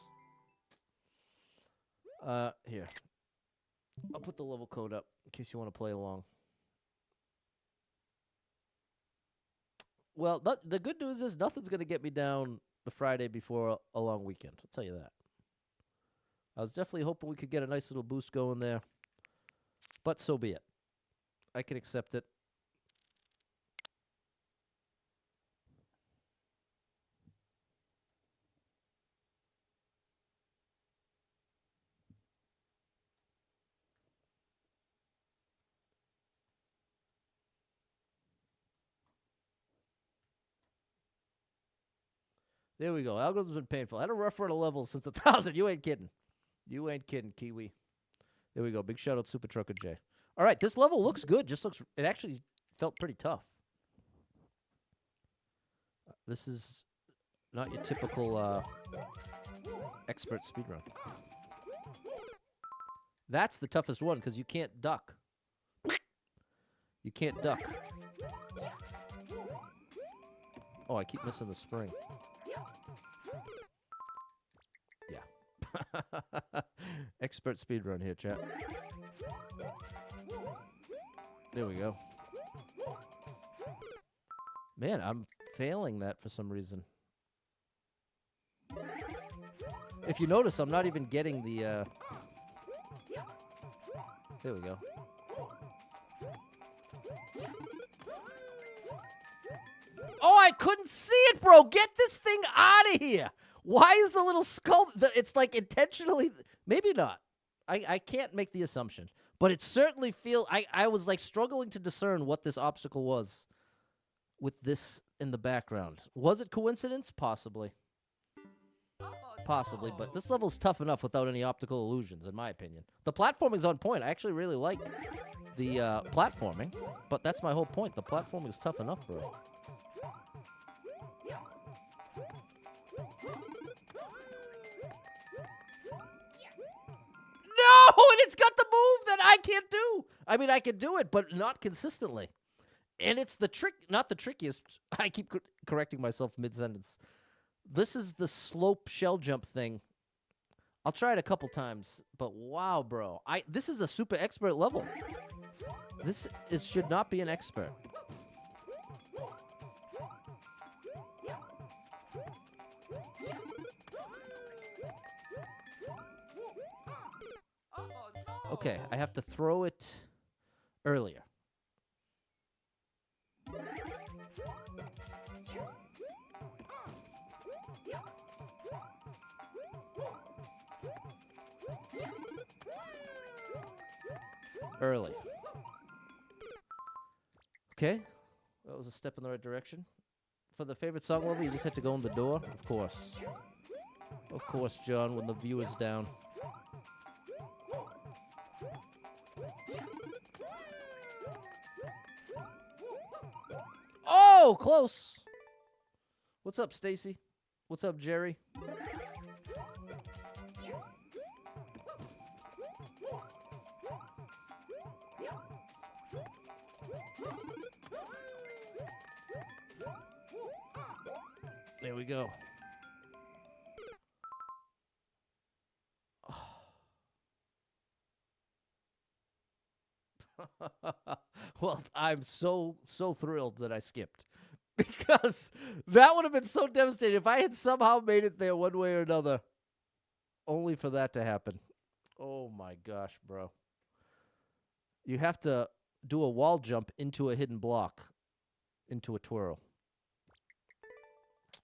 Here. I'll put the level code up in case you want to play along. Well, the good news is nothing's going to get me down the Friday before a long weekend. I'll tell you that. I was definitely hoping we could get a nice little boost going there. But so be it. I can accept it. There we go. Algorithm's been painful. I had a rough run of levels since 1,000. You ain't kidding. You ain't kidding, Kiwi. There we go. Big shout out Super Trucker J. All right, this level looks good. It actually felt pretty tough. This is not your typical expert speedrun. That's the toughest one because you can't duck. You can't duck. Oh, I keep missing the spring. Yeah. Expert speedrun here, chat. There we go. Man, I'm failing that for some reason. If you notice, I'm not even getting the, There we go. Oh, I couldn't see it, bro! Get this thing out of here! Why is the little skull... It's like intentionally... Maybe not. I can't make the assumption. But it certainly feels... I was like struggling to discern what this obstacle was with this in the background. Was it coincidence? Possibly. Possibly, but this level's tough enough without any optical illusions, in my opinion. The platforming's on point. I actually really like the platforming, but that's my whole point. The platforming's tough enough, bro. No, and it's got the move that I can't do. I mean, I can do it, but not consistently. And it's the trick, not the trickiest. I keep correcting myself mid-sentence. This is the slope shell jump thing. I'll try it a couple times, but wow, bro. This is a super expert level. This should not be an expert. Okay, I have to throw it earlier. Early. Okay, that was a step in the right direction. For the favorite song level, you just had to go in the door? Of course. Of course, John, when the view is down. Oh, close. What's up, Stacy? What's up, Jerry? There we go. Well, I'm so thrilled that I skipped. Because that would have been so devastating if I had somehow made it there one way or another. Only for that to happen. Oh my gosh, bro. You have to do a wall jump into a hidden block. Into a twirl.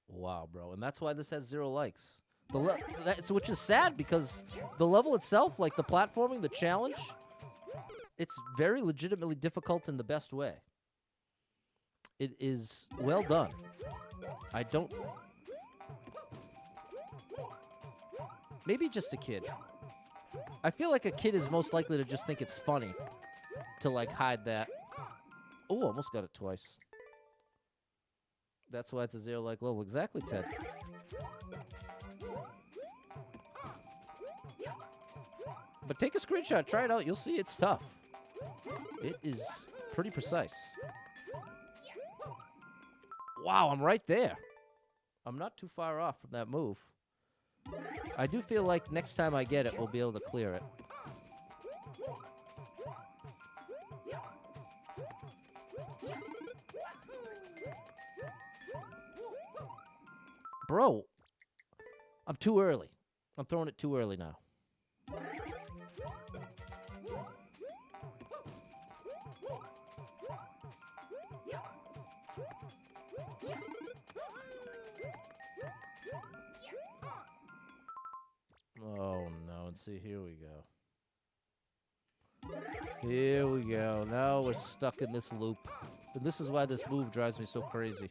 Wow, bro. And that's why this has 0 likes. Which is sad because the level itself, like the platforming, the challenge, it's very legitimately difficult in the best way. It is well done. I don't... Maybe just a kid. I feel like a kid is most likely to just think it's funny to, like, hide that. Oh, almost got it twice. That's why it's a 0-like level. Exactly, Ted. But take a screenshot. Try it out. You'll see it's tough. It is pretty precise. Wow, I'm right there. I'm not too far off from that move. I do feel like next time I get it, we'll be able to clear it. Bro, I'm too early. I'm throwing it too early now. Oh, no. And see, here we go. Here we go. Now we're stuck in this loop. And this is why this move drives me so crazy.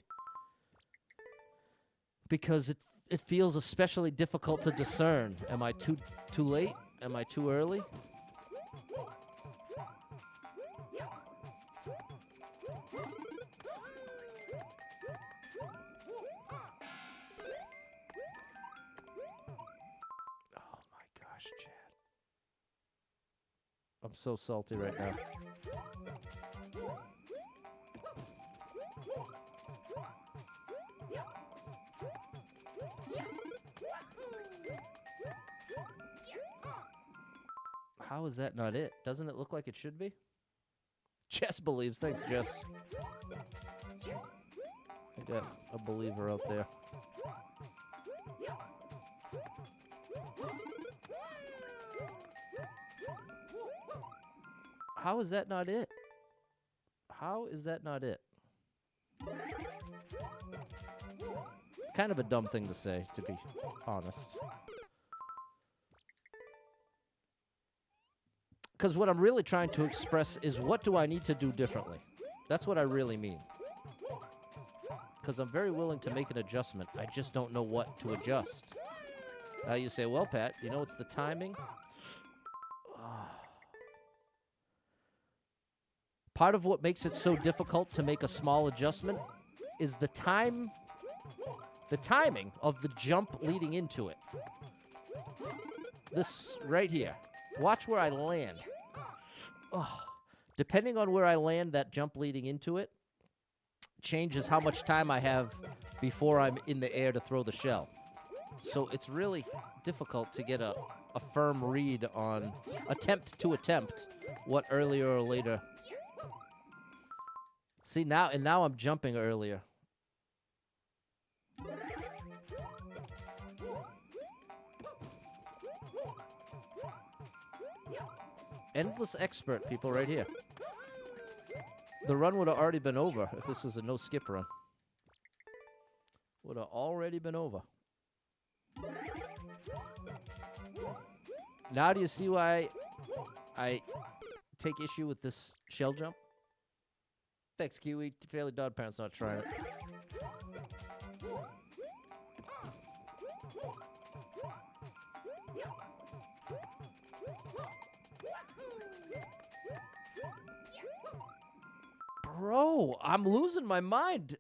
Because it it feels especially difficult to discern. Am I too late? Am I too early? Oh my gosh, Chad. I'm so salty right now. How is that not it? Doesn't it look like it should be? Jess believes. Thanks, Jess. I got a believer out there. How is that not it? How is that not it? Kind of a dumb thing to say, to be honest. Because what I'm really trying to express is what do I need to do differently? That's what I really mean. Because I'm very willing to make an adjustment. I just don't know what to adjust. Now you say, well, Pat, you know it's the timing. Part of what makes it so difficult to make a small adjustment is the timing of the jump leading into it. This right here. Watch where I land. Oh, depending on where I land, that jump leading into it changes how much time I have before I'm in the air to throw the shell. So it's really difficult to get a firm read on attempt what earlier or later. See, now I'm jumping earlier. Endless expert, people, right here. The run would have already been over if this was a no-skip run. Would have already been over. Now do you see why I take issue with this shell jump? Thanks, Kiwi. Fairly Dog Parent's not trying it. Bro, I'm losing my mind.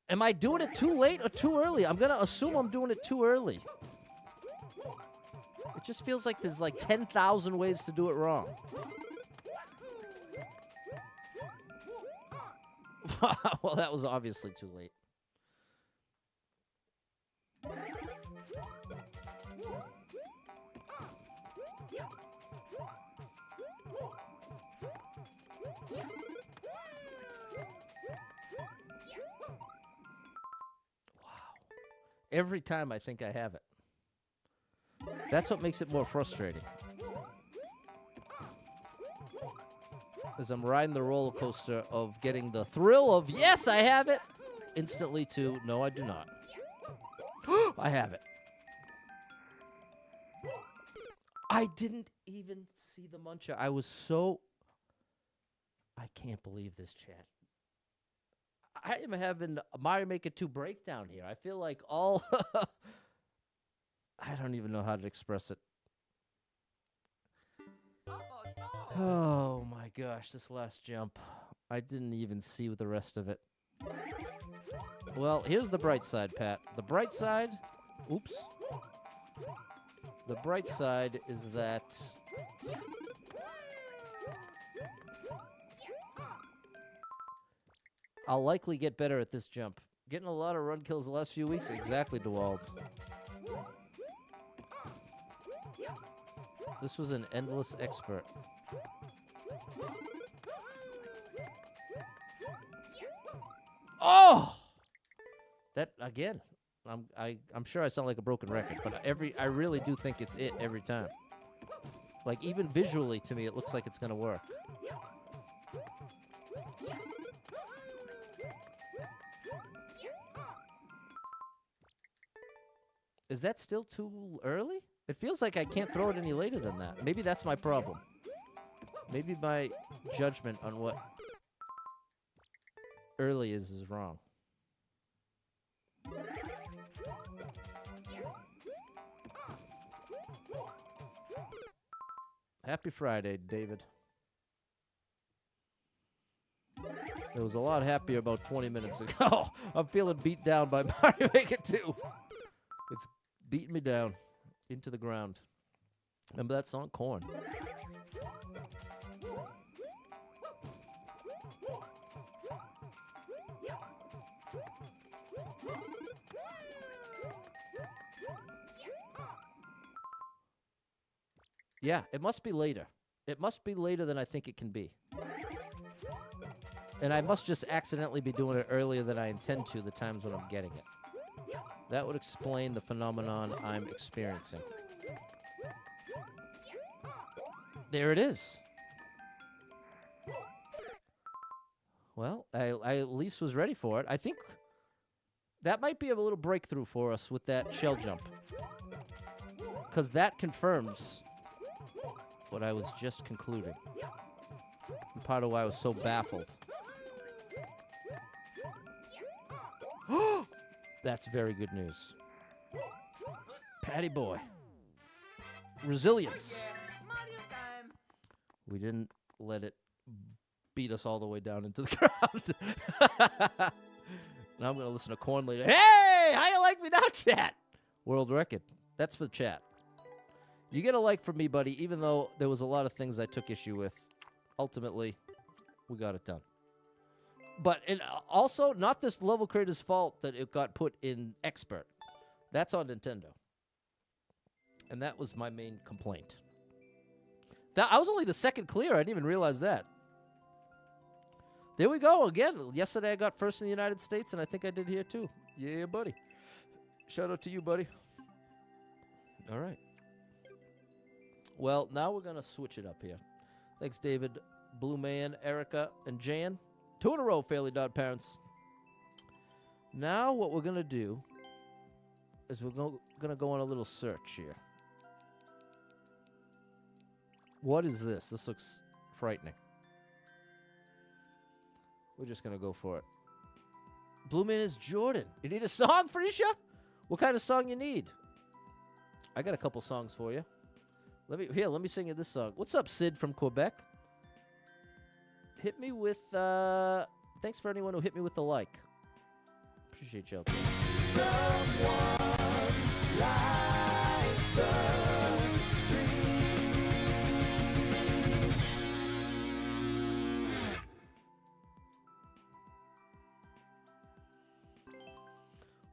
Am I doing it too late or too early? I'm going to assume I'm doing it too early. It just feels like there's like 10,000 ways to do it wrong. Well, that was obviously too late. Every time I think I have it. That's what makes it more frustrating. As I'm riding the roller coaster of getting the thrill of, yes, I have it, instantly to, no, I do not. I have it. I didn't even see the muncher. I was so... I can't believe this, chat. I am having a Mario Maker 2 breakdown here. I feel like all... I don't even know how to express it. Oh, my gosh, this last jump. I didn't even see the rest of it. Well, here's the bright side, Pat. The bright side... Oops. The bright side is that... I'll likely get better at this jump. Getting a lot of run kills the last few weeks? Exactly, DeWald. This was an endless expert. Oh! That, again, I'm sure I sound like a broken record, but I really do think it's it every time. Like, even visually, to me, it looks like it's going to work. Is that still too early? It feels like I can't throw it any later than that. Maybe that's my problem. Maybe my judgment on what early is wrong. Happy Friday, David. It was a lot happier about 20 minutes ago. I'm feeling beat down by Mario Maker 2. It's beating me down into the ground. Remember that song, Corn? Yeah, it must be later. It must be later than I think it can be. And I must just accidentally be doing it earlier than I intend to the times when I'm getting it. That would explain the phenomenon I'm experiencing. There it is. Well, I at least was ready for it. I think that might be a little breakthrough for us with that shell jump. Because that confirms what I was just concluding. And part of why I was so baffled. That's very good news. Patty boy. Resilience. We didn't let it beat us all the way down into the ground. Now I'm going to listen to Corn later. Hey, how you like me now, chat? World record. That's for the chat. You get a like from me, buddy, even though there was a lot of things I took issue with. Ultimately, we got it done. But also, not this level creator's fault that it got put in expert. That's on Nintendo. And that was my main complaint. I was only the second clear. I didn't even realize that. There we go again. Yesterday I got first in the United States, and I think I did here too. Yeah, buddy. Shout out to you, buddy. All right. Well, now we're going to switch it up here. Thanks, David, Blue Man, Erica, and Jan. 2 in a row, Fairly Dot Parents. Now what we're going to do is we're going to go on a little search here. What is this? This looks frightening. We're just going to go for it. Blue Man is Jordan. You need a song, Felicia? What kind of song you need? I got a couple songs for you. Let me sing you this song. What's up, Sid from Quebec? Hit me with, thanks for anyone who hit me with the like. Appreciate you. Someone lights the street.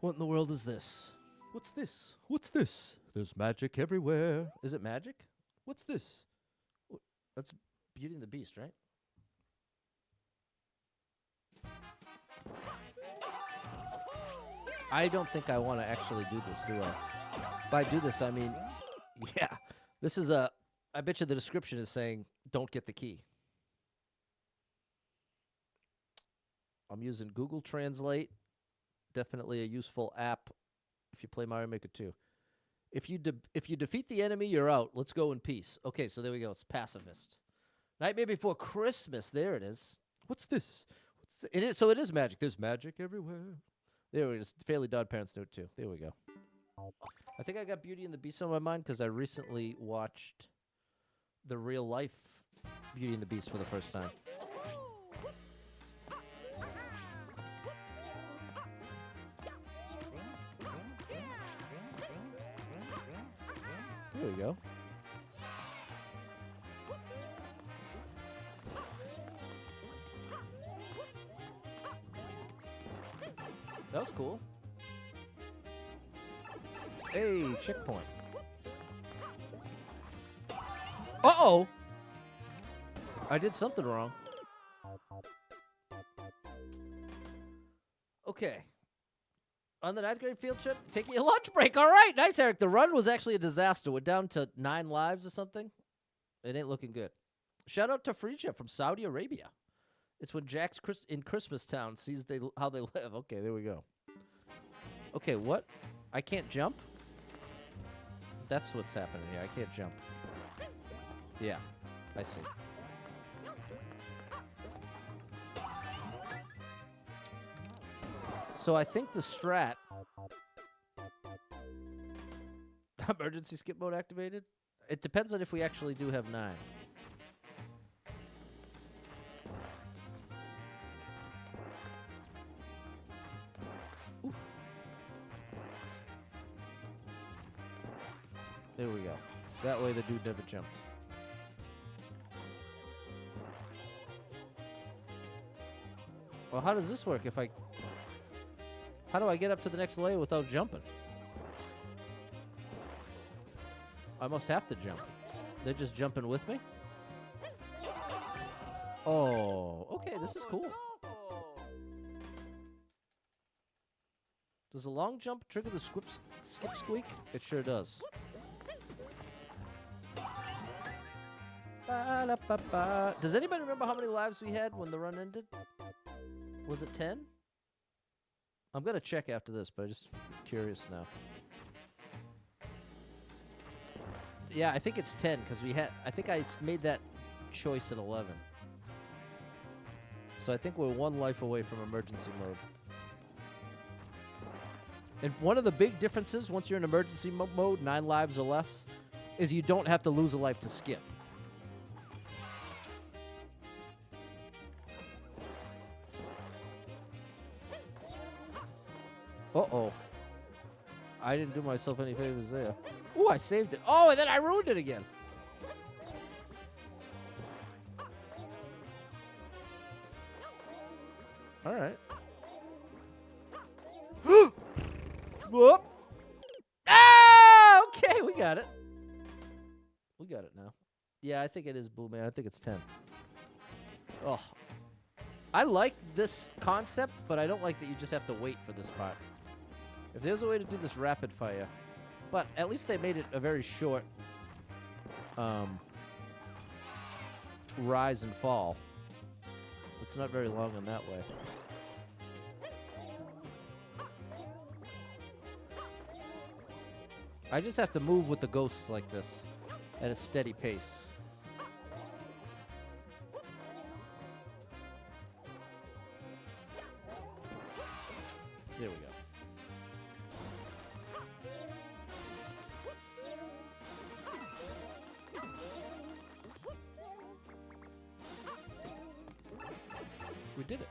What in the world is this? What's this? What's this? There's magic everywhere. Is it magic? What's this? That's Beauty and the Beast, right? I don't think I want to actually do this, do I? By do this, I mean, yeah. This is I bet you the description is saying, don't get the key. I'm using Google Translate. Definitely a useful app if you play Mario Maker 2. If you defeat the enemy, you're out. Let's go in peace. Okay, so there we go. It's pacifist. Nightmare Before Christmas. There it is. What's this? So it is magic. There's magic everywhere. There it is. Fairly Dod Parents know it too. There we go. I think I got Beauty and the Beast on my mind because I recently watched the real life Beauty and the Beast for the first time. There we go. That was cool. Hey, checkpoint. Uh-oh! I did something wrong. Okay. On the 9th grade field trip, taking a lunch break. All right, nice, Eric. The run was actually a disaster. We're down to 9 lives or something. It ain't looking good. Shout out to Frisia from Saudi Arabia. It's when Jack's in Christmas Town sees how they live. Okay, there we go. Okay, what? I can't jump? That's what's happening here. I can't jump. Yeah, I see. So I think the strat... Emergency skip mode activated? It depends on if we actually do have 9. Ooh. There we go. That way the dude never jumped. Well, how does this work if I... How do I get up to the next layer without jumping? I must have to jump. They're just jumping with me? Oh, okay, this is cool. Does a long jump trigger the skip squeak? It sure does. Ba-da-ba-ba. Does anybody remember how many lives we had when the run ended? Was it 10? I'm going to check after this, but I'm just curious now. Yeah, I think it's 10 because we had... I think I made that choice at 11. So I think we're 1 life away from emergency mode. And one of the big differences once you're in emergency mode, 9 lives or less, is you don't have to lose a life to skip. Uh-oh. I didn't do myself any favors there. Ooh, I saved it. Oh, and then I ruined it again. All right. Whoop. Ah, okay, we got it. We got it now. Yeah, I think it is Blue Man. I think it's 10. Oh. I like this concept, but I don't like that you just have to wait for this part. If there's a way to do this rapid fire, but at least they made it a very short rise and fall. It's not very long in that way. I just have to move with the ghosts like this at a steady pace. There we go. We did it.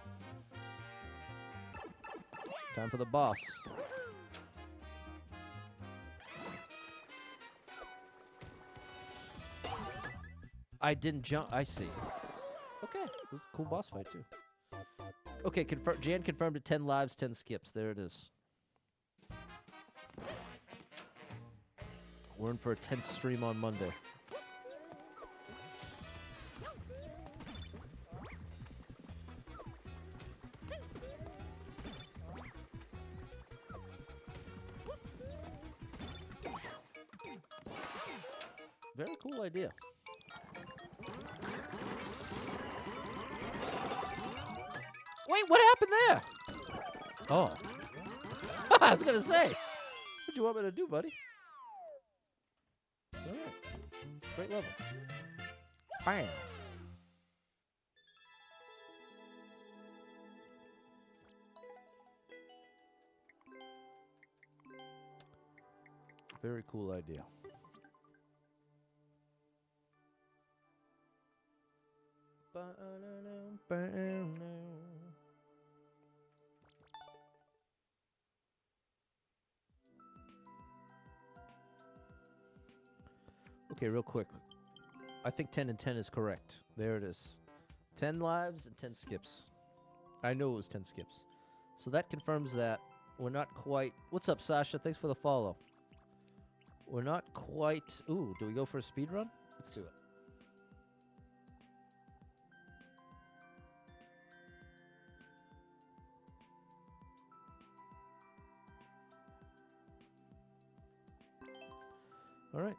Time for the boss. I didn't jump. I see. Okay. It was a cool boss fight, too. Okay, Jan confirmed it. 10 lives, 10 skips. There it is. We're in for a 10th stream on Monday. Very cool idea. Wait, what happened there? Oh. I was going to say. What do you want me to do, buddy? All right. Great level. Bam. Very cool idea. Okay, real quick. I think 10 and 10 is correct. There it is. 10 lives and 10 skips. I knew it was 10 skips. So that confirms that we're not quite... What's up, Sasha? Thanks for the follow. We're not quite... Ooh, do we go for a speed run? Let's do it. All right.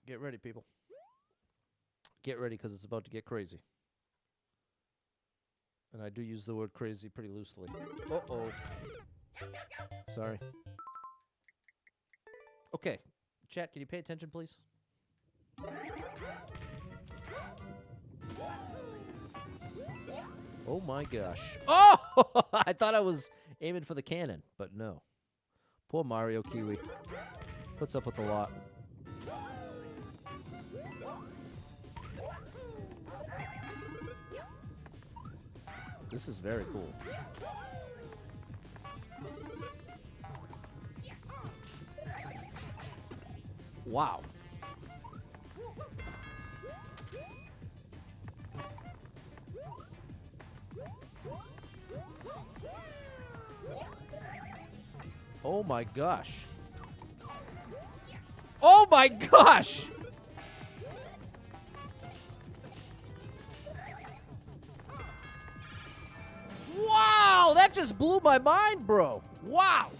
Get ready, people. Get ready, because it's about to get crazy. And I do use the word crazy pretty loosely. Uh-oh. Sorry. Okay. Chat, can you pay attention, please? Oh, my gosh. Oh! I thought I was aiming for the cannon, but no. Poor Mario Kiwi. Puts up with a lot. This is very cool. Wow. Oh my gosh. Oh my gosh! Wow, that just blew my mind, bro. Wow.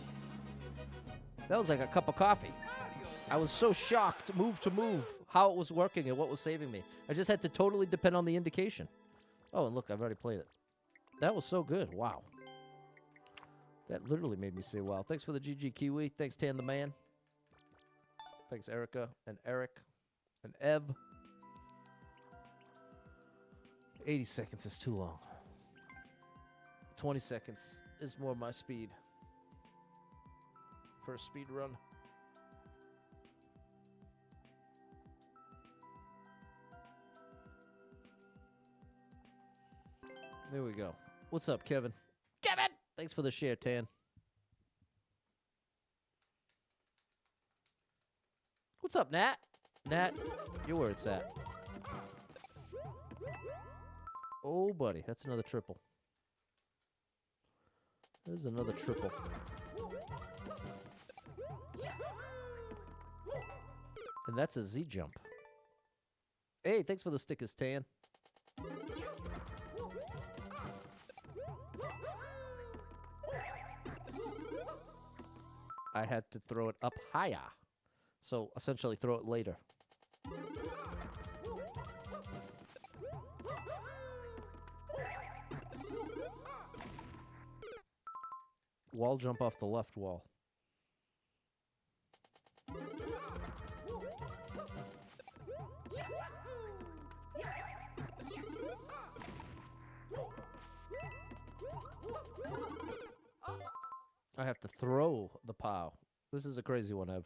That was like a cup of coffee. I was so shocked, move to move, how it was working and what was saving me. I just had to totally depend on the indication. Oh, and look, I've already played it. That was so good. Wow. That literally made me say wow. Thanks for the GG Kiwi. Thanks, Tan the Man. Thanks, Erica and Eric and Ev. 80 seconds is too long. 20 seconds is more my speed. First speed run. There we go. What's up, Kevin? Kevin! Thanks for the share, Tan. What's up, Nat? Nat, you're where it's at. Oh, buddy, that's another triple. There's another triple. And that's a Z jump. Hey, thanks for the stickers, Tan. I had to throw it up higher. So, essentially, throw it later. Wall jump off the left wall. I have to throw the POW. This is a crazy one, Ev.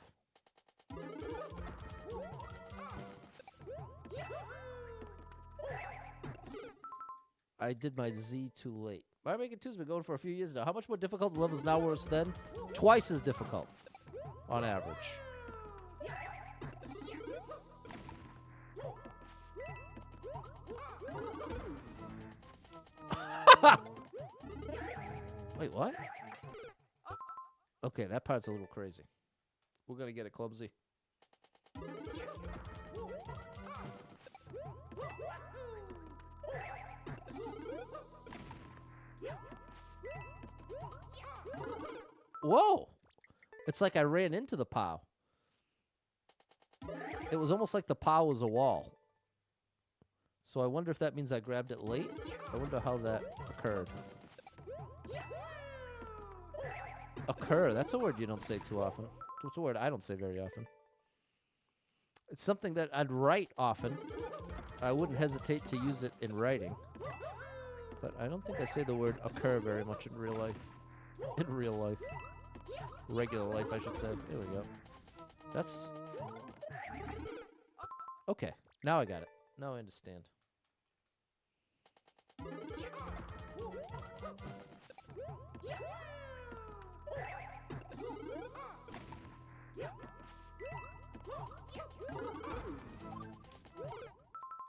I did my Z too late. Mario Maker 2's been going for a few years now. How much more difficult the levels now worse then? Twice as difficult, on average. Wait, what? Okay, that part's a little crazy. We're gonna get it clumsy. Whoa! It's like I ran into the POW. It was almost like the POW was a wall. So I wonder if that means I grabbed it late? I wonder how that occurred. Occur, that's a word you don't say too often. It's a word I don't say very often. It's something that I'd write often. I wouldn't hesitate to use it in writing. But I don't think I say the word occur very much in real life. In real life. Regular life, I should say. There we go. That's... Okay, now I got it. Now I understand.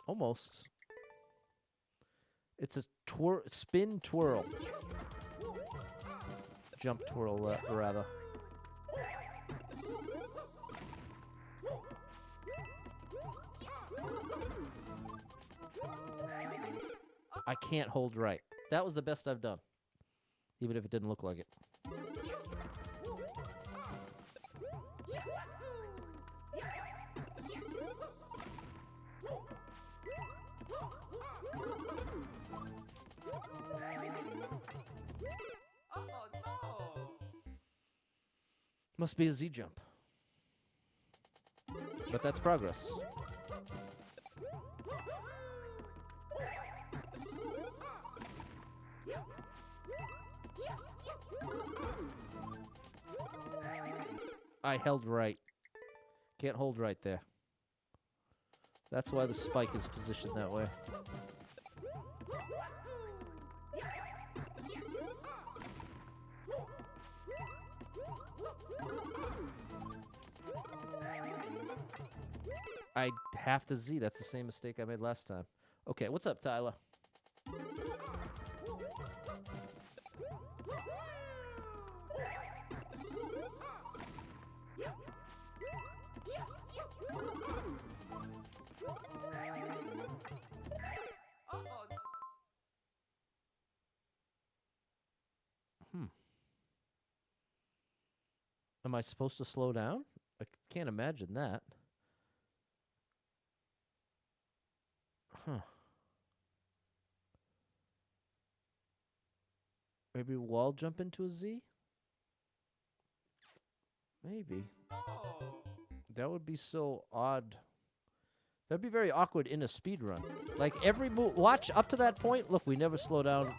Almost. It's a spin twirl. Jump twirl, rather. I can't hold right. That was the best I've done. Even if it didn't look like it. Must be a Z jump. But that's progress. I held right. Can't hold right there. That's why the spike is positioned that way. I have to Z. That's the same mistake I made last time. Okay, what's up, Tyler? Am I supposed to slow down? I can't imagine that. Huh. Maybe wall jump into a Z? Maybe. That would be so odd. That'd be very awkward in a speed run. Like every move, watch up to that point. Look, we never slow down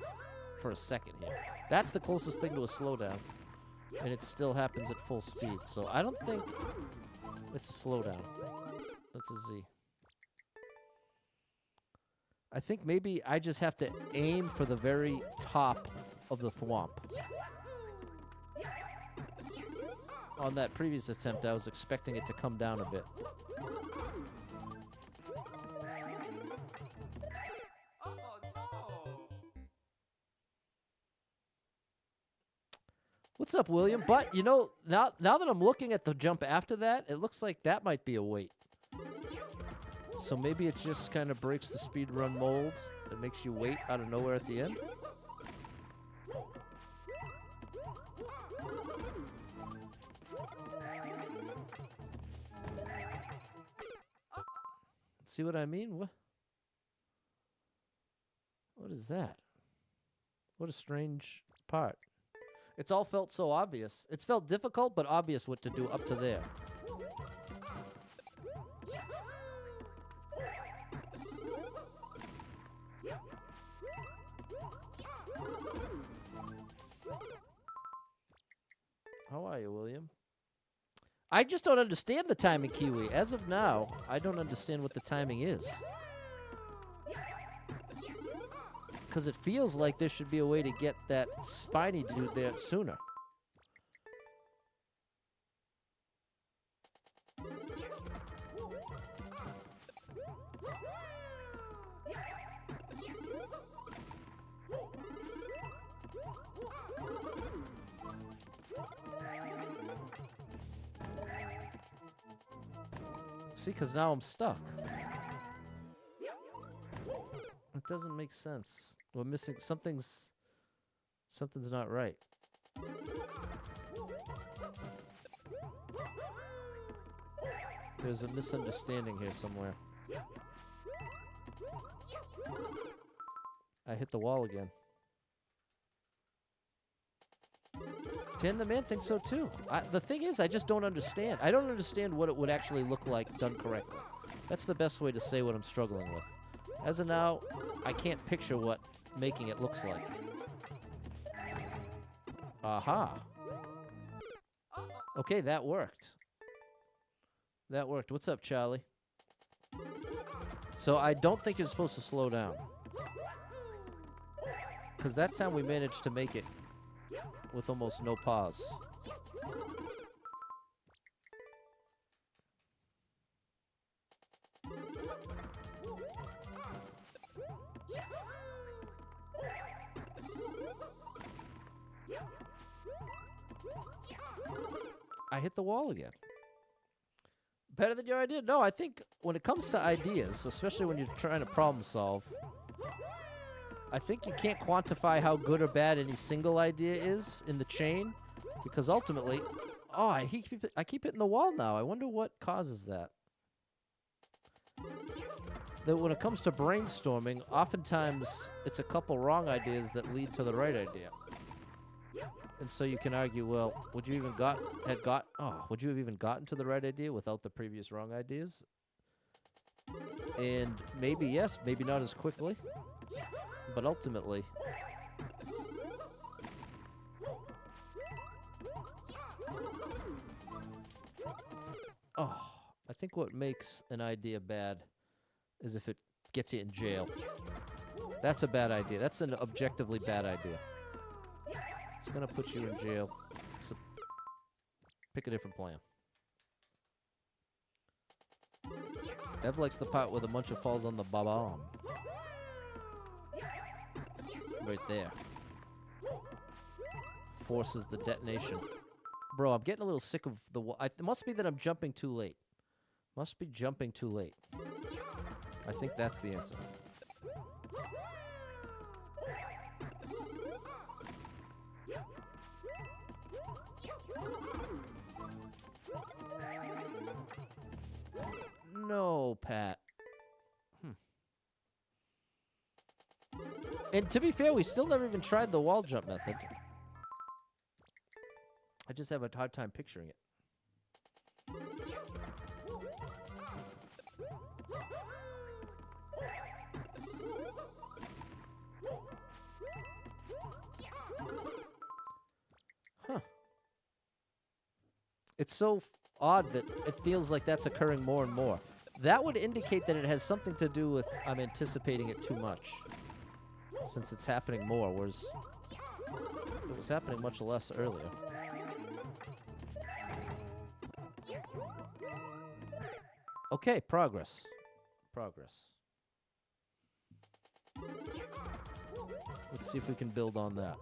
for a second here. That's the closest thing to a slowdown. And it still happens at full speed. So I don't think it's a slowdown. That's a Z. I think maybe I just have to aim for the very top of the thwomp. On that previous attempt, I was expecting it to come down a bit. What's up, William? But, you know, now that I'm looking at the jump after that, it looks like that might be a wait. So maybe it just kind of breaks the speedrun mold. It makes you wait out of nowhere at the end. See what I mean? What is that? What a strange part. It's all felt so obvious. It's felt difficult, but obvious what to do up to there. How are you, William? I just don't understand the timing, Kiwi. As of now, I don't understand what the timing is. Because it feels like there should be a way to get that spiny dude there sooner. See, because now I'm stuck. It doesn't make sense. We're missing something's not right. There's a misunderstanding here somewhere. I hit the wall again. Dan the Man thinks so too. The thing is, I just don't understand. I don't understand what it would actually look like done correctly. That's the best way to say what I'm struggling with. As of now, I can't picture what making it looks like. Aha. Okay, that worked. That worked. What's up, Charlie? So I don't think you're supposed to slow down. Because that time we managed to make it with almost no pause. I hit the wall again. Better than your idea? No, I think when it comes to ideas, especially when you're trying to problem solve, I think you can't quantify how good or bad any single idea is in the chain, because ultimately, oh, I keep hitting the wall now. I wonder what causes that. That when it comes to brainstorming, oftentimes it's a couple wrong ideas that lead to the right idea. And so you can argue, well, would you have even gotten to the right idea without the previous wrong ideas? And maybe yes, maybe not as quickly. But ultimately, I think what makes an idea bad is if it gets you in jail. That's a bad idea. That's an objectively bad idea. It's gonna put you in jail. So pick a different plan. Ev likes the part where the muncher falls on the bomb. Right there. Forces the detonation. Bro, I'm getting a little sick of the... It must be that I'm jumping too late. Must be jumping too late. I think that's the answer. No, Pat. And to be fair, we still never even tried the wall jump method. I just have a hard time picturing it. Huh. It's so odd that it feels like that's occurring more and more. That would indicate that it has something to do with I'm anticipating it too much. Since it's happening more, whereas it was happening much less earlier. Okay, progress. Progress. Let's see if we can build on that.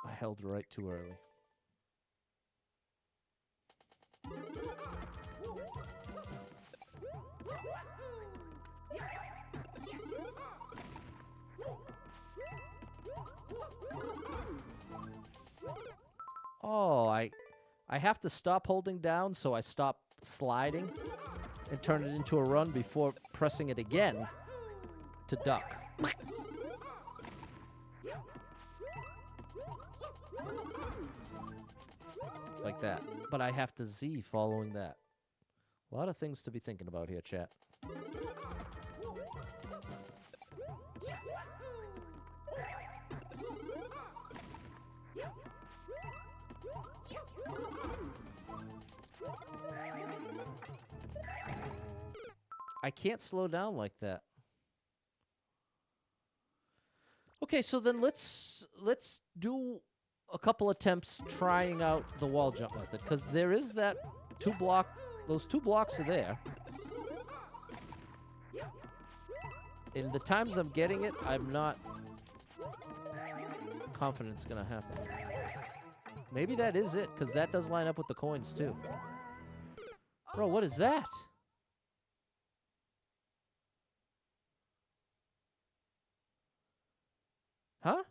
I held right too early. Oh, I have to stop holding down, so I stop sliding and turn it into a run before pressing it again to duck. Like that. But I have to Z following that. A lot of things to be thinking about here, chat. I can't slow down like that. Okay, so then let's do a couple attempts trying out the wall jump method, because there is that those two blocks are there. In the times I'm getting it, I'm not confident it's gonna happen. Maybe that is it, because that does line up with the coins too. Bro, what is that? Huh?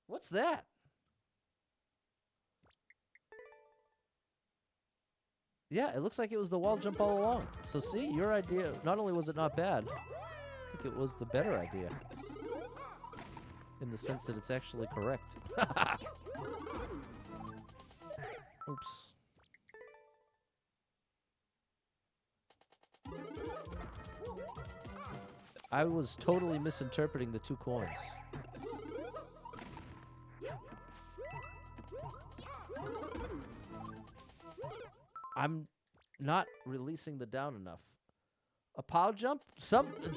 What's that? Yeah, it looks like it was the wall jump all along. So see, your idea, not only was it not bad, I think it was the better idea. In the sense that it's actually correct. Oops. I was totally misinterpreting the two coins. I'm not releasing the down enough. A pow jump?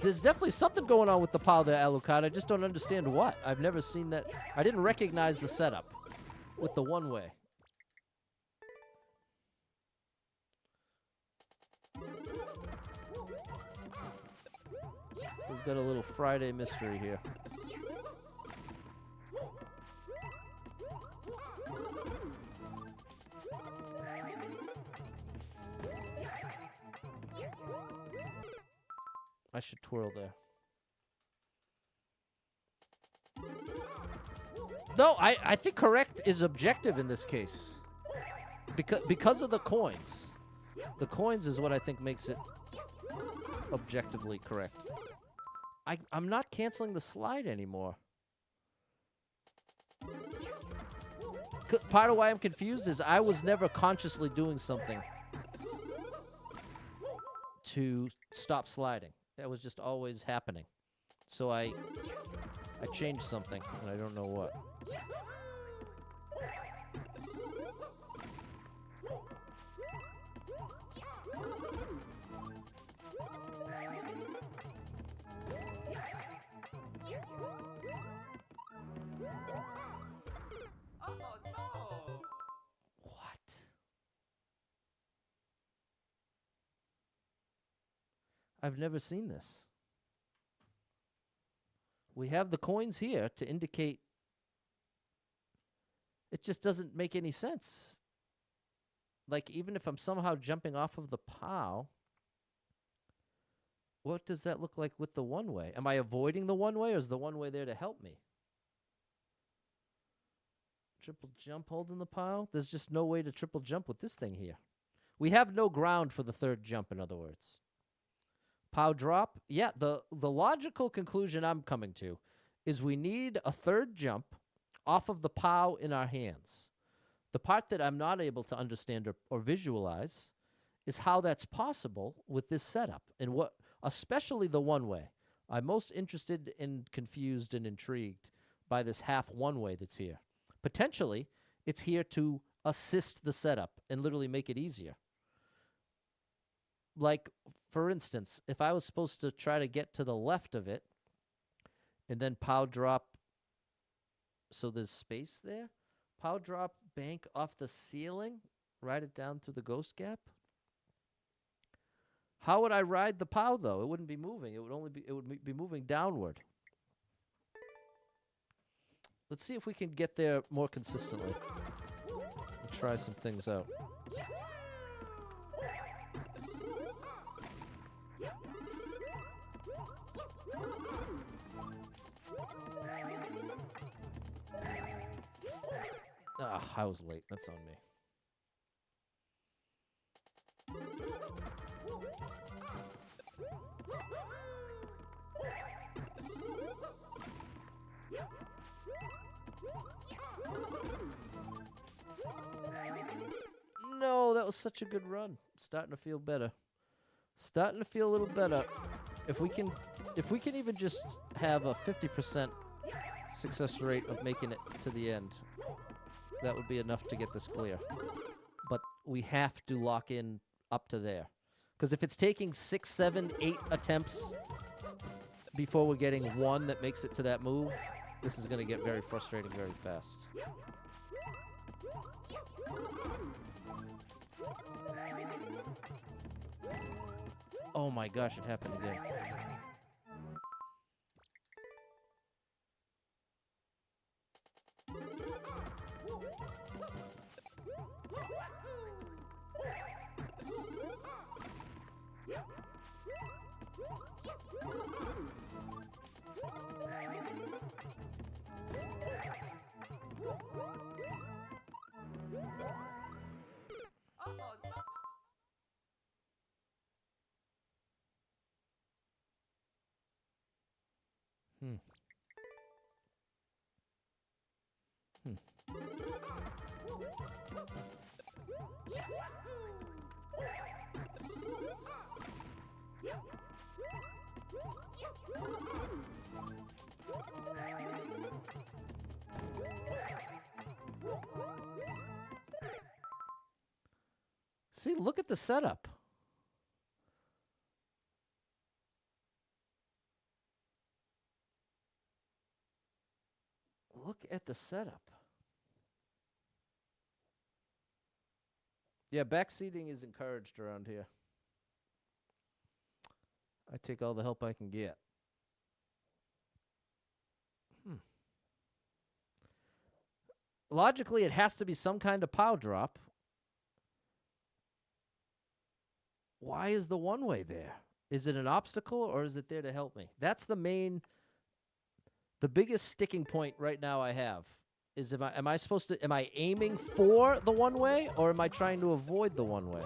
There's definitely something going on with the pow there, Alucard. I just don't understand what. I've never seen that. I didn't recognize the setup with the one way. We've got a little Friday mystery here. I should twirl there. No, I think correct is objective in this case. Because of the coins. The coins is what I think makes it objectively correct. I'm not canceling the slide anymore. part of why I'm confused is I was never consciously doing something to stop sliding. That was just always happening. So I changed something, and I don't know what. What? I've never seen this. We have the coins here to indicate. It just doesn't make any sense. Like, even if I'm somehow jumping off of the POW, what does that look like with the one-way? Am I avoiding the one-way, or is the one-way there to help me? Triple jump holding the POW? There's just no way to triple jump with this thing here. We have no ground for the third jump, in other words. POW drop? Yeah, the logical conclusion I'm coming to is we need a third jump off of the POW in our hands. The part that I'm not able to understand or visualize is how that's possible with this setup, and what, especially the one-way. I'm most interested and confused and intrigued by this half one-way that's here. Potentially, it's here to assist the setup and literally make it easier. Like, for instance, if I was supposed to try to get to the left of it and then POW drop, so there's space there, POW drop, bank off the ceiling, ride it down through the ghost gap. How would I ride the POW, though? It wouldn't be moving. It would be moving downward. Let's see if we can get there more consistently. We'll try some things out. Ah, I was late. That's on me. No, that was such a good run. Starting to feel better. Starting to feel a little better. If we can even just have a 50% success rate of making it to the end, that would be enough to get this clear. But we have to lock in up to there. Because if it's taking 6, 7, 8 attempts before we're getting one that makes it to that move, this is going to get very frustrating very fast. Oh my gosh, it happened again. See, look at the setup. Look at the setup. Yeah, backseating is encouraged around here. I take all the help I can get. Logically, it has to be some kind of POW drop. Why is the one-way there? Is it an obstacle, or is it there to help me? That's the biggest sticking point right now I have. Is am I aiming for the one-way, or am I trying to avoid the one-way?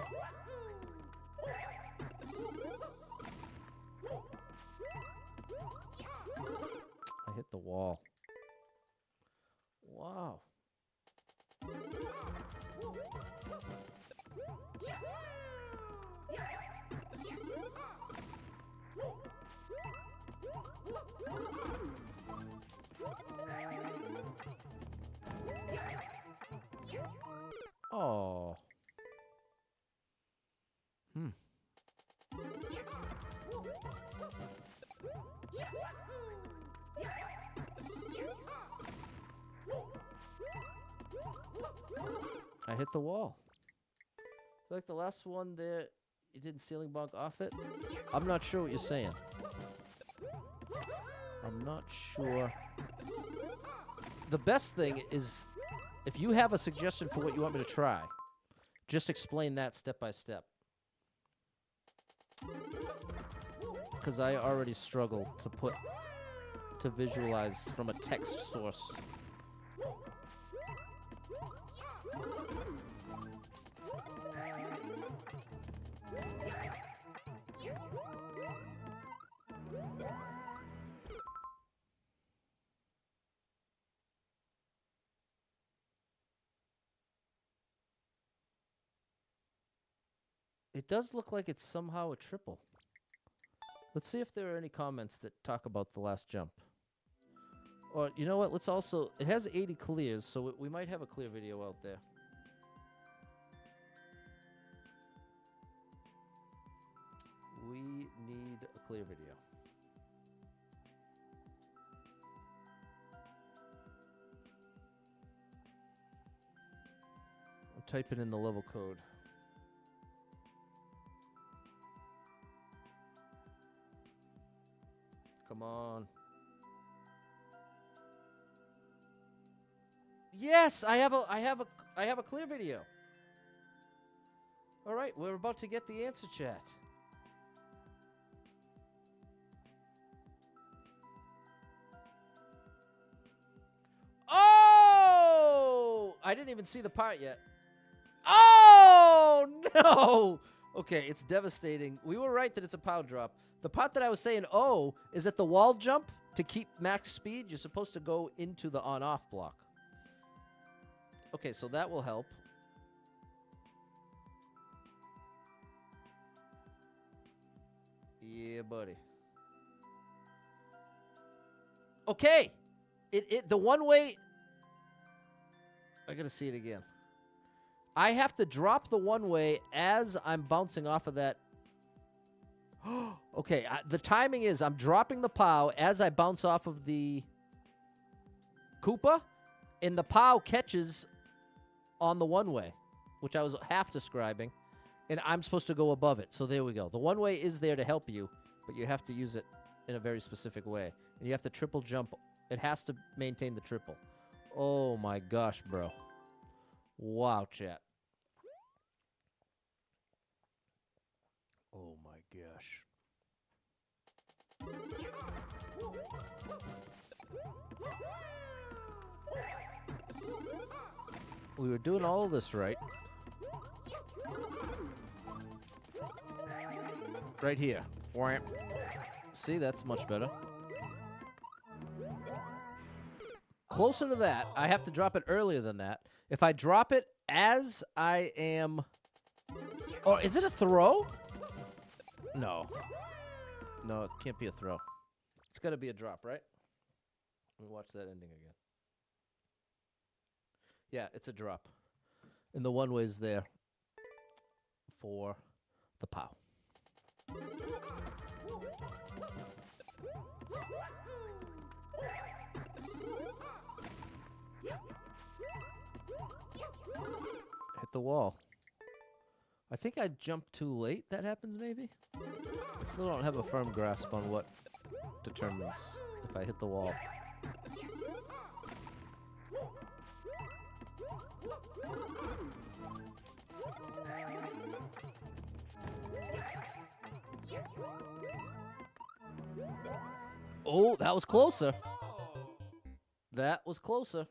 I hit the wall. Wow. Oh. I hit the wall. Like the last one there, you didn't ceiling bonk off it? I'm not sure what you're saying. I'm not sure. The best thing is, if you have a suggestion for what you want me to try, just explain that step by step. Because I already struggle to visualize from a text source. It does look like it's somehow a triple. Let's see if there are any comments that talk about the last jump. Or, you know what, let's also... It has 80 clears, so we might have a clear video out there. We need a clear video. I'm typing in the level code. Come on. Yes, I have a clear video. All right, we're about to get the answer, chat. Oh! I didn't even see the part yet. Oh, no! Okay, it's devastating. We were right that it's a pow drop. The part that I was saying, oh, is at the wall jump, to keep max speed, you're supposed to go into the on-off block. Okay, so that will help. Yeah, buddy. Okay. The one way... I gotta see it again. I have to drop the one way as I'm bouncing off of that. Okay, the timing is I'm dropping the POW as I bounce off of the Koopa, and the POW catches on the one way, which I was half describing, and I'm supposed to go above it. So there we go. The one way is there to help you, but you have to use it in a very specific way. And you have to triple jump. It has to maintain the triple. Oh my gosh, bro. Wow, chat. Oh my gosh. We were doing all of this right. Right here. See, that's much better. Closer to that, I have to drop it earlier than that. If I drop it as I am... Or is it a throw? No. No, it can't be a throw. It's got to be a drop, right? Let me watch that ending again. Yeah, it's a drop. And the one way's there for the POW. Hit the wall. I think I jumped too late. That happens, maybe? I still don't have a firm grasp on what determines if I hit the wall. Oh, that was closer. That was closer.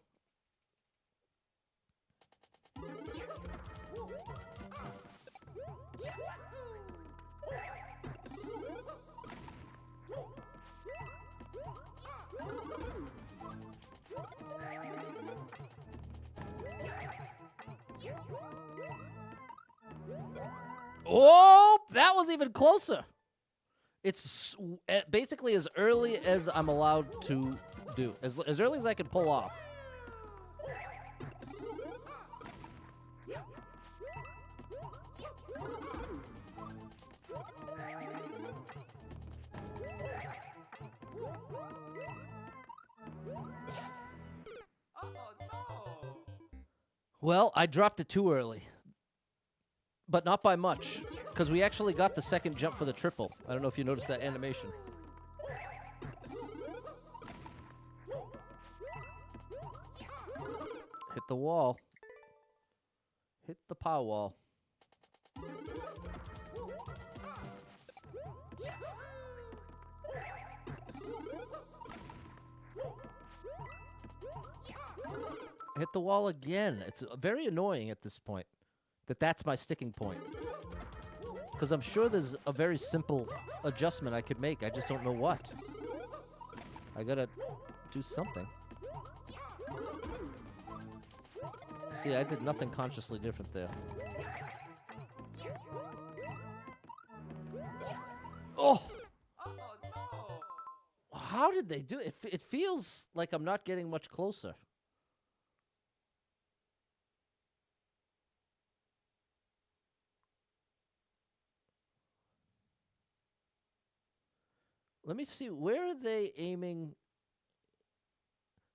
Oh, that was even closer. It's basically as early as I'm allowed to do. As early as I can pull off. Well, I dropped it too early. But not by much. Because we actually got the second jump for the triple. I don't know if you noticed that animation. Hit the wall. Hit the pow wall. Hit the wall again. It's very annoying at this point that that's my sticking point. Because I'm sure there's a very simple adjustment I could make. I just don't know what. I gotta do something. See, I did nothing consciously different there. Oh! How did they do it? It feels like I'm not getting much closer. Let me see. Where are they aiming?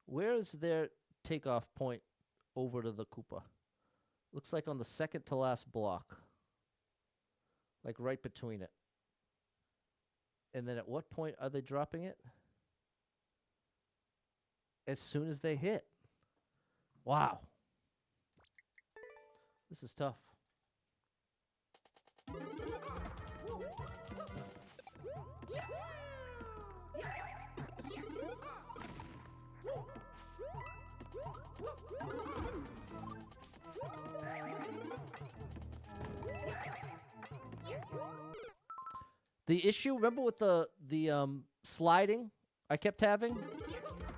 Where is their takeoff point over to the Koopa? Looks like on the second to last block. Like right between it. And then at what point are they dropping it? As soon as they hit. Wow. This is tough. The issue, remember with the sliding I kept having?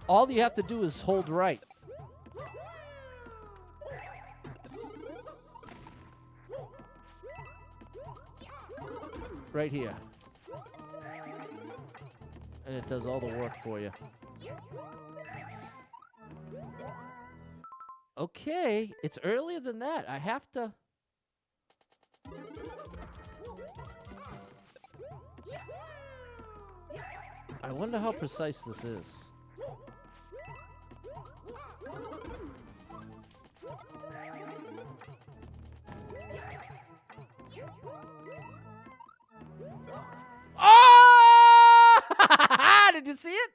All you have to do is hold right. Right here. And it does all the work for you. Okay, it's earlier than that. I have to... I wonder how precise this is. Oh! Did you see it?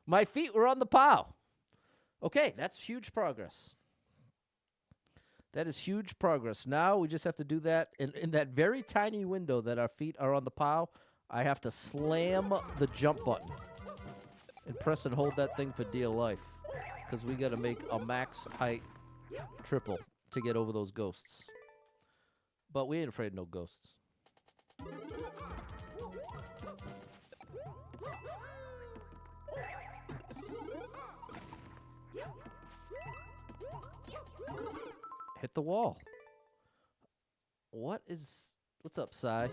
My feet were on the POW. Okay, that's huge progress. That is huge progress. Now we just have to do that in that very tiny window that our feet are on the POW. I have to slam the jump button and press and hold that thing for dear life because we got to make a max height triple to get over those ghosts. But we ain't afraid of no ghosts. Hit the wall. What's up, Sai?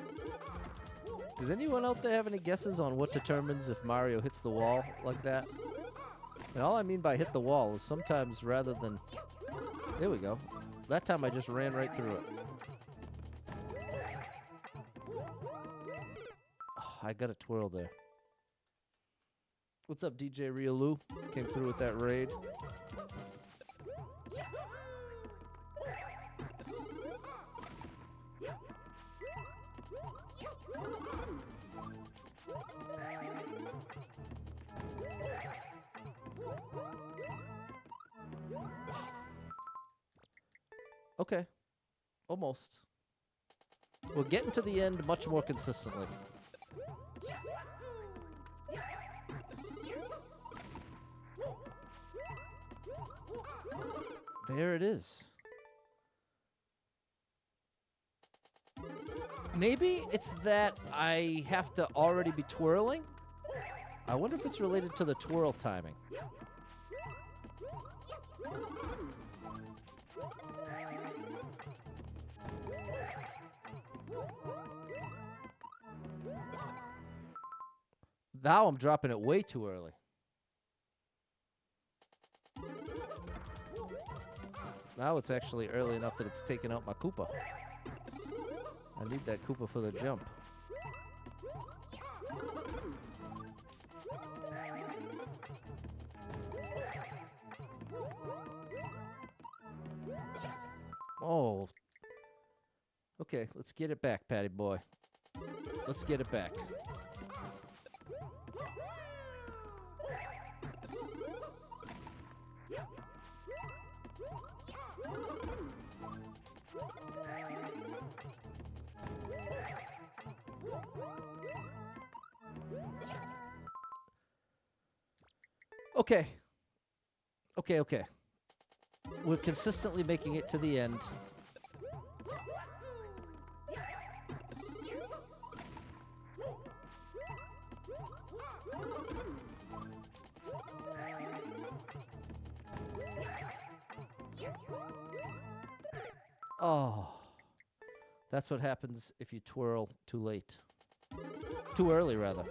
Does anyone out there have any guesses on what determines if Mario hits the wall like that? And all I mean by hit the wall is sometimes rather than... There we go. That time I just ran right through it. Oh, I got a twirl there. What's up, DJ Riolu? Came through with that raid. Okay. Almost. We're getting to the end much more consistently. There it is. Maybe it's that I have to already be twirling. I wonder if it's related to the twirl timing. Now I'm dropping it way too early. Now it's actually early enough that it's taking out my Koopa. I need that Koopa for the jump. Oh. Okay, let's get it back, Patty boy. Let's get it back. Okay. Okay. We're consistently making it to the end. Oh. That's what happens if you twirl too late. Too early, rather.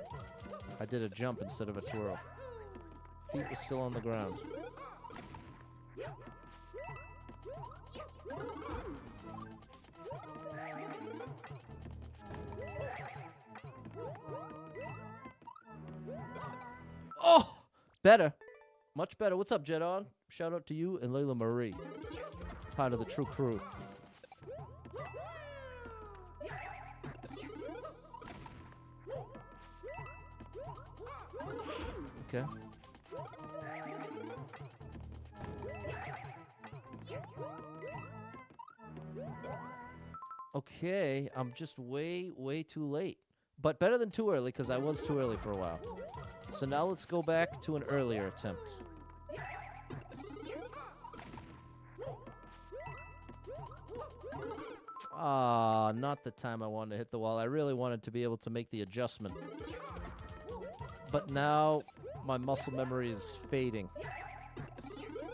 I did a jump instead of a twirl. Feet were still on the ground. Oh! Better. Much better. What's up, Jedon? Shout out to you and Layla Marie. Part of the True Crew. Okay. Okay, I'm just way too late. But better than too early, because I was too early for a while. So now let's go back to an earlier attempt. Ah, not the time I wanted to hit the wall. I really wanted to be able to make the adjustment. But now my muscle memory is fading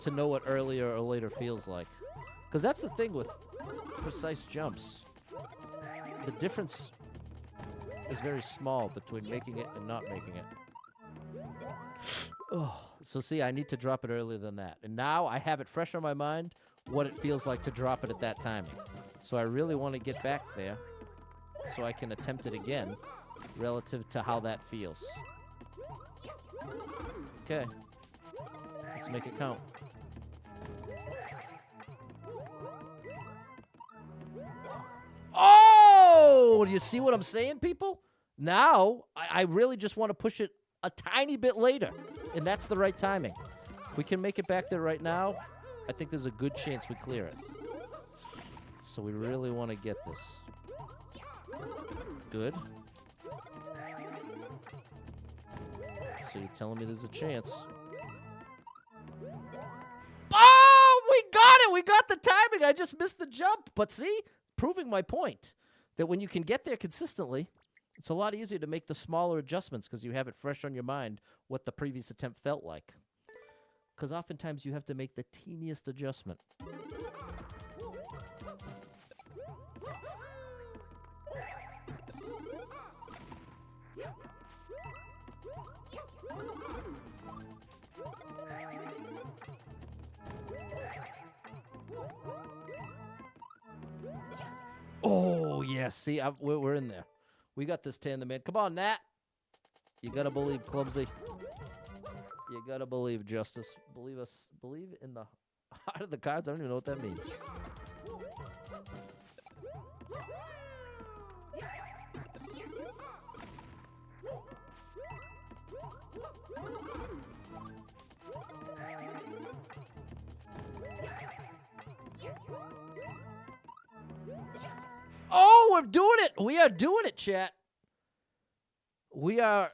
to know what earlier or later feels like. Because that's the thing with precise jumps. The difference is very small between making it and not making it. Oh, so see, I need to drop it earlier than that. And now I have it fresh on my mind what it feels like to drop it at that timing. So I really want to get back there so I can attempt it again relative to how that feels. Okay. Let's make it count. Oh! Do you see what I'm saying, people? Now, I really just want to push it a tiny bit later. And that's the right timing. If we can make it back there right now, I think there's a good chance we clear it. So we really want to get this. Good. So you're telling me there's a chance. Oh, we got it! We got the timing! I just missed the jump. But see? Proving my point. That when you can get there consistently, it's a lot easier to make the smaller adjustments because you have it fresh on your mind what the previous attempt felt like. Because oftentimes you have to make the teeniest adjustment. Oh, yes. See, we're in there. We got this, Tan the Man. Come on, Nat. You got to believe, Clumsy. You got to believe, Justice. Believe us. Believe in the heart of the cards. I don't even know what that means. Oh, we're doing it. We are doing it, chat. We are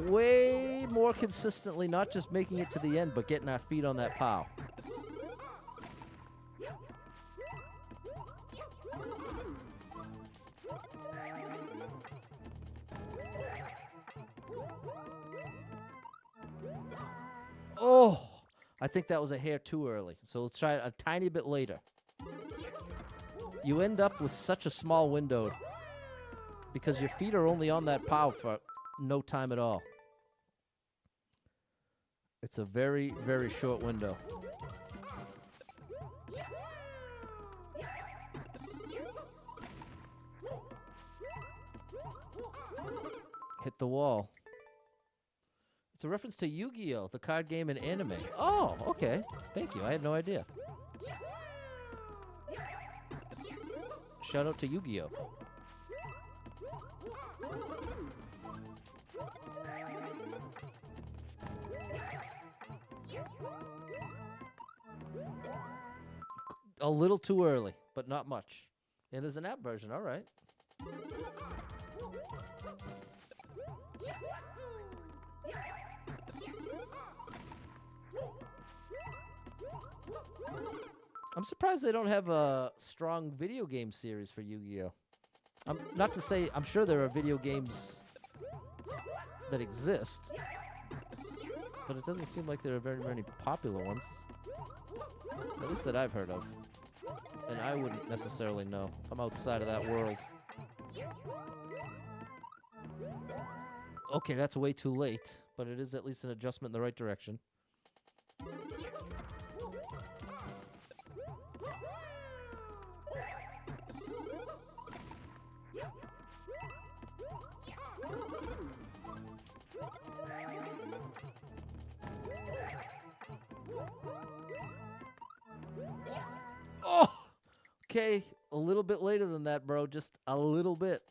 way more consistently not just making it to the end, but getting our feet on that pile. Oh, I think that was a hair too early. So let's try it a tiny bit later. You end up with such a small window because your feet are only on that pile for no time at all. It's a very, very short window. Hit the wall. It's a reference to Yu-Gi-Oh, the card game and anime. Oh, okay. Thank you. I had no idea. Shout out to Yu-Gi-Oh! A little too early, but not much. And there's an app version, all right. I'm surprised they don't have a strong video game series for Yu-Gi-Oh! Not to say, I'm sure there are video games that exist, but it doesn't seem like there are very many popular ones. At least that I've heard of. And I wouldn't necessarily know. I'm outside of that world. Okay, that's way too late, but it is at least an adjustment in the right direction. Oh! Okay, a little bit later than that, bro. Just a little bit.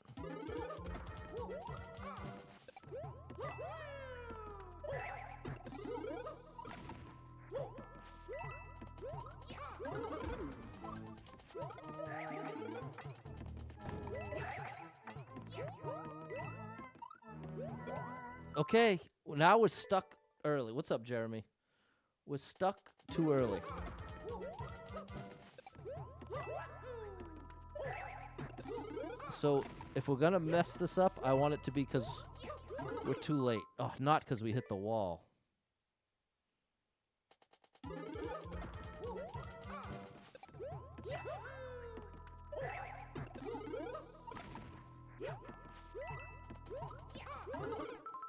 Okay, now we're stuck early. What's up, Jeremy? We're stuck too early. So, if we're gonna mess this up, I want it to be because we're too late. Oh, not because we hit the wall.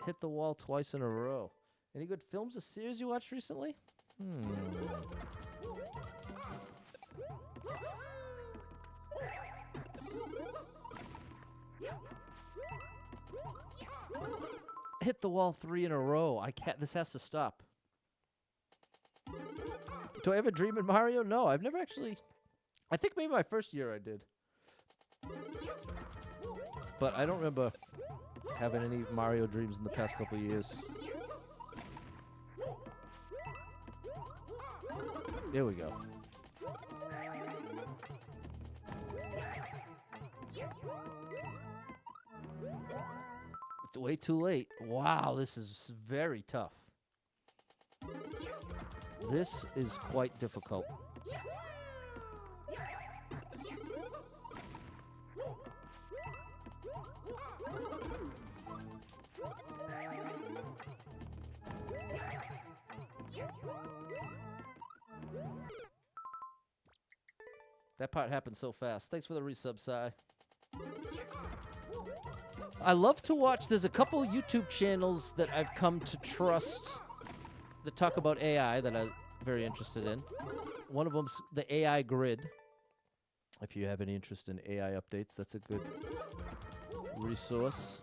Hit the wall twice in a row. Any good films or series you watched recently? Hit the wall 3 in a row. I can't. This has to stop. Do I have a dream in Mario? No, I've never actually. I think maybe my first year I did. But I don't remember having any Mario dreams in the past couple of years. There we go. It's way too late. Wow, this is very tough. This is quite difficult. That part happened so fast. Thanks for the resub, Sai. I love to watch. There's a couple YouTube channels that I've come to trust that talk about AI that I'm very interested in. One of them's the AI Grid. If you have any interest in AI updates, that's a good resource.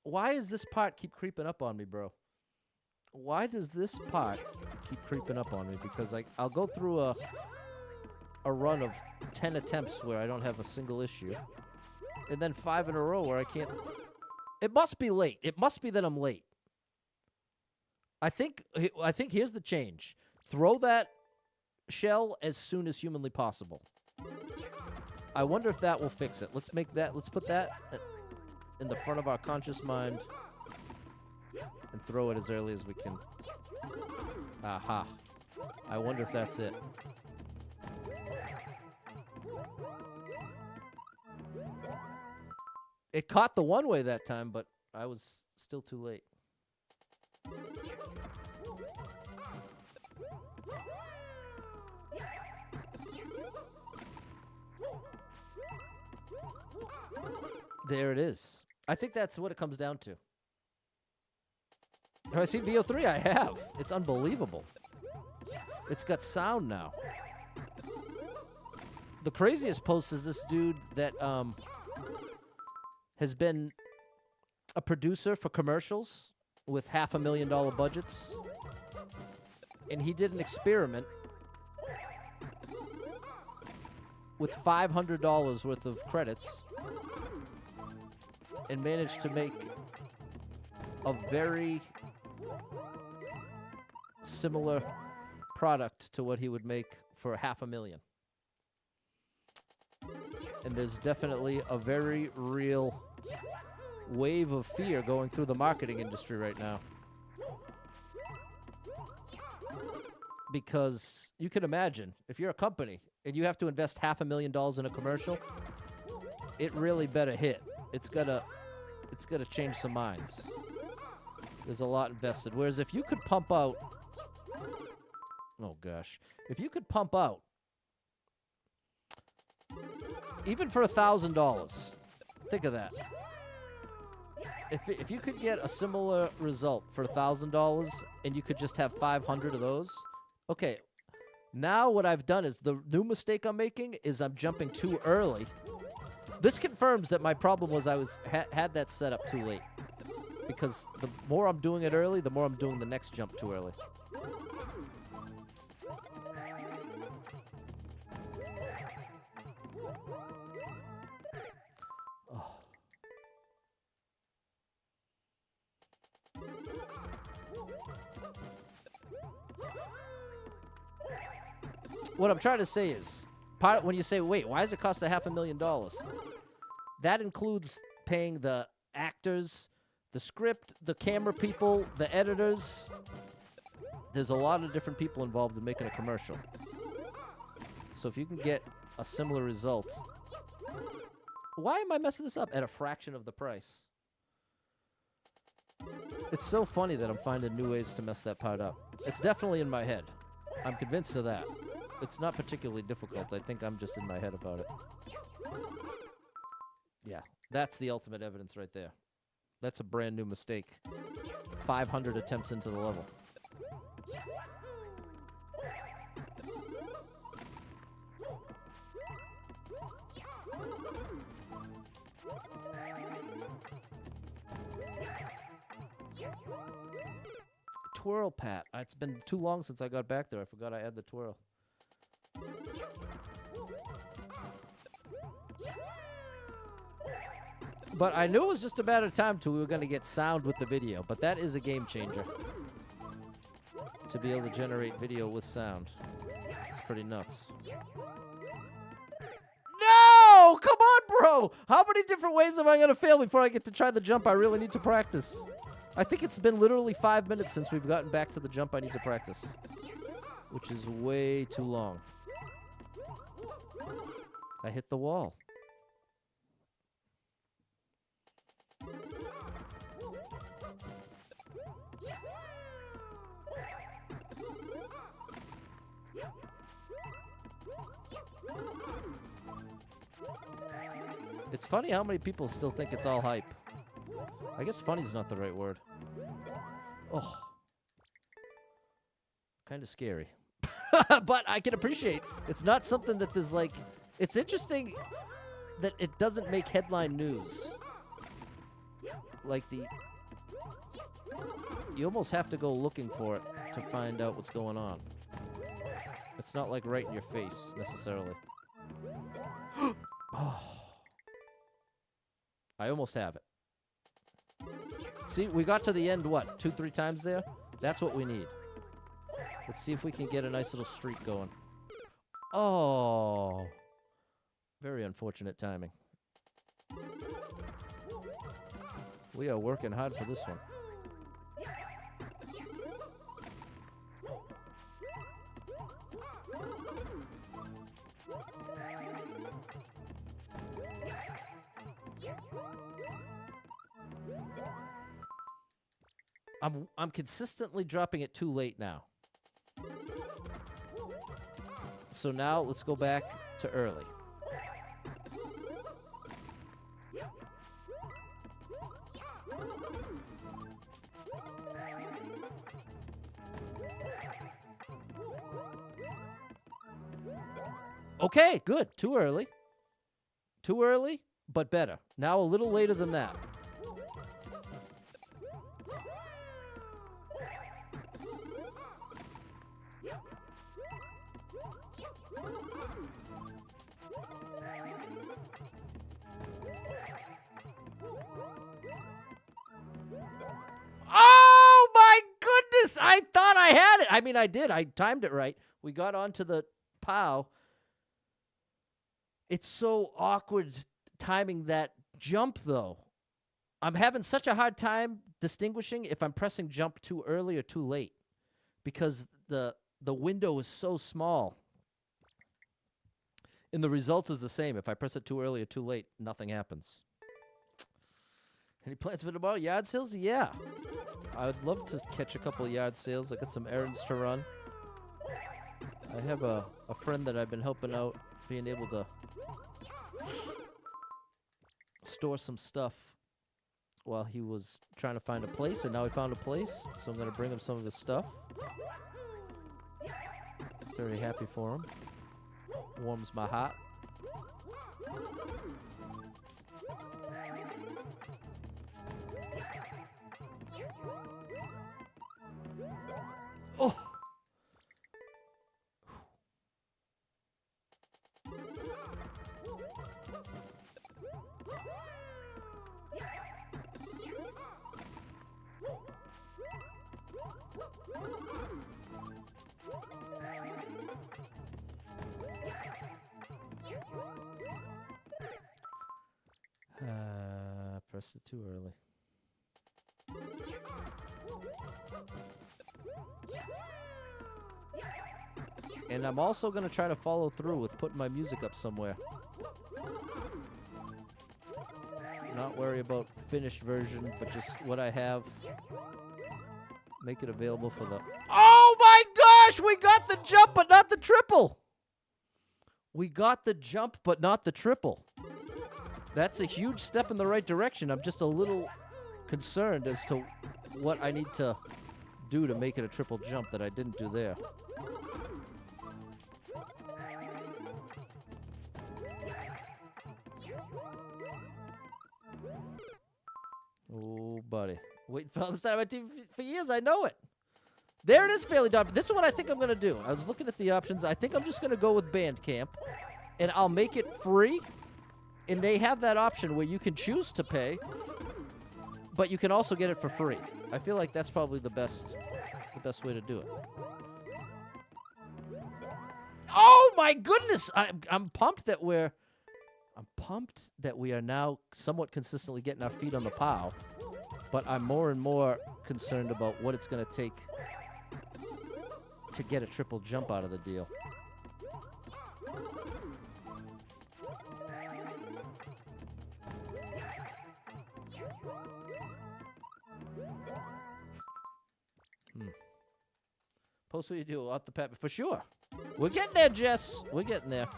Why does this part keep creeping up on me, bro? Why does this part keep creeping up on me? Because I'll go through a run of 10 attempts where I don't have a single issue. And then 5 in a row where I can't. It must be late. It must be that I'm late. I think here's the change. Throw that shell as soon as humanly possible. I wonder if that will fix it. Let's put that in the front of our conscious mind and throw it as early as we can. Aha. I wonder if that's it. It caught the one way that time, but I was still too late. There it is. I think that's what it comes down to. Have I seen VO3? I have. It's unbelievable. It's got sound now. The craziest post is this dude that has been a producer for commercials with $500,000 budgets. And he did an experiment with $500 worth of credits and managed to make a very similar product to what he would make for $500,000. And there's definitely a very real wave of fear going through the marketing industry right now. Because you can imagine, if you're a company and you have to invest $500,000 in a commercial, it really better hit. It's gonna change some minds. There's a lot invested. Whereas if you could pump out, oh gosh, if you could pump out, even for $1,000, think of that. If you could get a similar result for $1,000 and you could just have 500 of those, okay. Now what I've done is the new mistake I'm making is I'm jumping too early. This confirms that my problem was I had that set up too late. Because the more I'm doing it early, the more I'm doing the next jump too early. Oh. What I'm trying to say is, when you say, wait, why does it cost $500,000? That includes paying the actors, the script, the camera people, the editors. There's a lot of different people involved in making a commercial. So if you can get a similar result, why am I messing this up at a fraction of the price? It's so funny that I'm finding new ways to mess that part up. It's definitely in my head. I'm convinced of that. It's not particularly difficult. I think I'm just in my head about it. Yeah, that's the ultimate evidence right there. That's a brand new mistake. 500 attempts into the level. Twirl pat. It's been too long since I got back there. I forgot I had the twirl. But I knew it was just a matter of time till we were going to get sound with the video. But that is a game changer. To be able to generate video with sound. It's pretty nuts. No! Come on, bro! How many different ways am I going to fail before I get to try the jump I really need to practice? I think it's been literally 5 minutes since we've gotten back to the jump I need to practice. Which is way too long. I hit the wall. It's funny how many people still think it's all hype. I guess funny's not the right word. Oh. Kind of scary. But I can appreciate it's not something that there's like... It's interesting that it doesn't make headline news. Like the... You almost have to go looking for it to find out what's going on. It's not like right in your face, necessarily. Oh. I almost have it. See, we got to the end, what, 2-3 times there? That's what we need. Let's see if we can get a nice little streak going. Oh. Very unfortunate timing. We are working hard for this one. I'm consistently dropping it too late now. So now let's go back to early. Okay, good. Too early. Too early, but better. Now a little later than that. Oh my goodness! I thought I had it. I mean, I did. I timed it right. We got onto the POW. It's so awkward timing that jump, though. I'm having such a hard time distinguishing if I'm pressing jump too early or too late because the window is so small. And the result is the same. If I press it too early or too late, nothing happens. Any plans for tomorrow? Yard sales? Yeah. I would love to catch a couple yard sales. I got some errands to run. I have a friend that I've been helping out, being able to store some stuff while he was trying to find a place, and now he found a place, so I'm going to bring him some of his stuff. Very happy for him. Warms my heart. Oh! Pressed it too early. And I'm also going to try to follow through with putting my music up somewhere. Not worry about finished version, but just what I have. Make it available for the... Oh my gosh! We got the jump, but not the triple! We got the jump, but not the triple. That's a huge step in the right direction. I'm just a little concerned as to what I need to do to make it a triple jump that I didn't do there. Oh, buddy. Waiting for the side of my TV for years. I know it. There it is, Fairly Done. This is what I think I'm going to do. I was looking at the options. I think I'm just going to go with Bandcamp, and I'll make it free. And they have that option where you can choose to pay, but you can also get it for free. I feel like that's probably the best way to do it. Oh my goodness! I'm pumped that we are now somewhat consistently getting our feet on the POW, but I'm more and more concerned about what it's going to take to get a triple jump out of the deal. Post what you do off the pat for sure. We're getting there, Jess. We're getting there.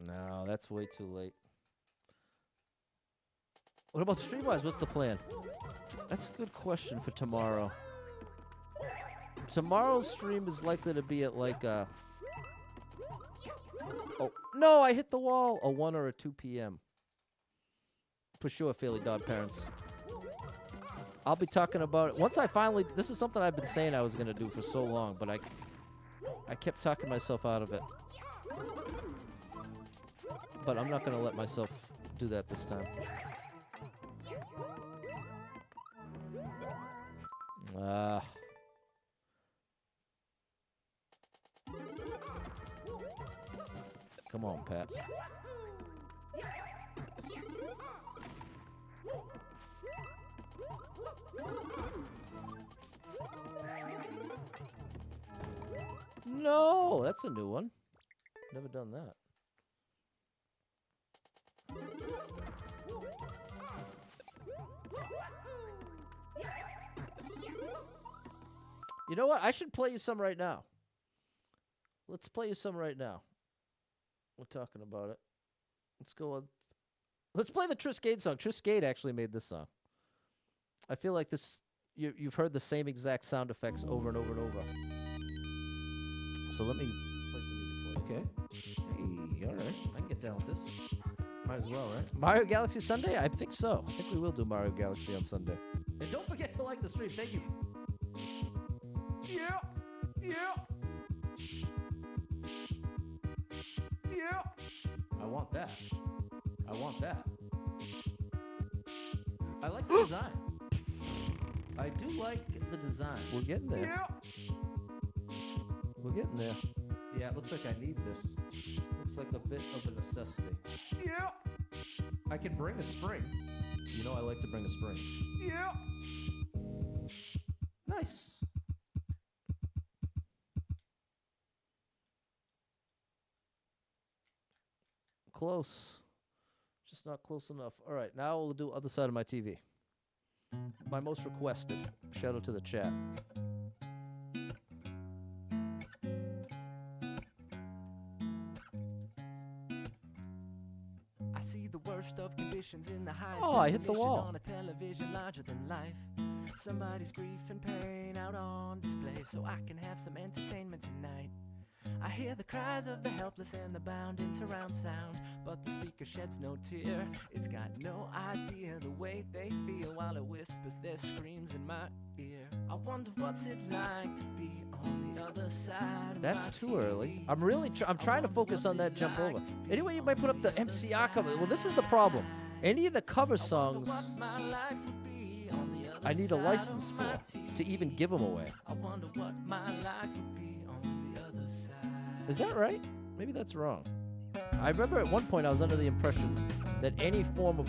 No, that's way too late. What about the Streamwise? What's the plan? That's a good question for tomorrow. Tomorrow's stream is likely to be at like a... Oh, no, I hit the wall. A 1 or a 2 p.m. For sure, Fairly Dog Parents. I'll be talking about it. Once I finally... This is something I've been saying I was going to do for so long, but I kept talking myself out of it. But I'm not going to let myself do that this time. Come on, Pat. No, that's a new one. Never done that. You know what? I should play you some right now. Let's play you some right now. We're talking about it. Let's go on. Let's play the Triscade song. Triscade actually made this song. I feel like this. You've heard the same exact sound effects over and over and over. So let me play Okay. Hey, all right. I can get down with this. Might as well, right? Mario Galaxy Sunday? I think so. I think we will do Mario Galaxy on Sunday. And don't forget to like the stream. Thank you. Yeah. Yeah. Yeah. I want that. I want that. I like the design. I do like the design. We're getting there. Yeah. We're getting there. Yeah, it looks like I need this. Looks like a bit of a necessity. Yeah. I can bring a spring. You know I like to bring a spring. Yeah. Nice. Close. Just not close enough. All right, now we'll do other side of my TV. My most requested. Shout out to the chat. I see the worst of conditions in the highest Oh, I hit the definition wall. on a television larger than life. Somebody's grief and pain out on display, so I can have some entertainment tonight. I hear the cries of the helpless and the bound in surround sound, but the speaker sheds no tear. It's got no idea the way they feel while it whispers their screams in my ear. I wonder what's it like to be on the other side of That's my too early. I'm really I'm trying to focus on that jump over. Anyway, you might put up the MCR cover. Well, this is the problem. Any of the cover songs I need a license for to even give them away. I wonder what my life would be on the other side. Is that right? Maybe that's wrong. I remember at one point I was under the impression that any form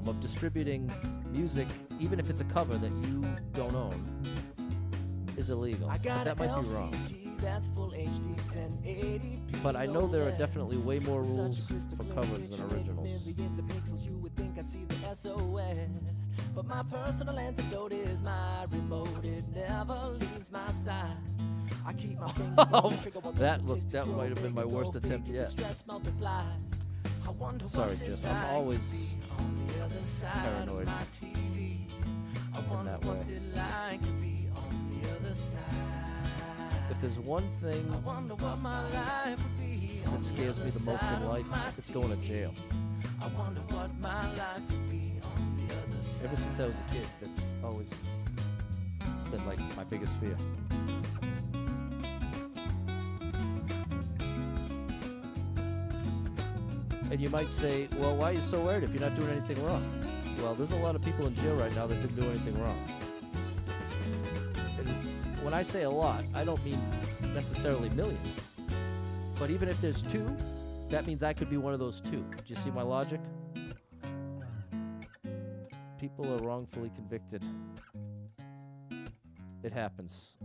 of distributing music, even if it's a cover that you don't own, is illegal. I But got that might be wrong. that's full HD 1080p. But I know there are definitely way more Such a rules crystal for clear covers picture than made with originals. millions of pixels, you would think I'd see the SOS. But my personal antidote is my remote. It never leaves my side. I keep my finger on the trigger while the that statistics might have grow been my big, worst go attempt big, yet. the stress multiplies. I wonder Sorry, what's it Jess. I'm like always to be on the other side paranoid of my TV. I wonder that what's way. it like to be on the other side. If there's one thing I wonder what my life would be on that scares the me the other most side in of life, my it's going to TV. jail. I wonder what my life would be on the other side. Ever since I was a kid, that's always been like my biggest fear. And you might say, well, why are you so worried if you're not doing anything wrong? Well, there's a lot of people in jail right now that didn't do anything wrong. And when I say a lot, I don't mean necessarily millions. But even if there's two, that means I could be one of those two. Do you see my logic? People are wrongfully convicted. It happens.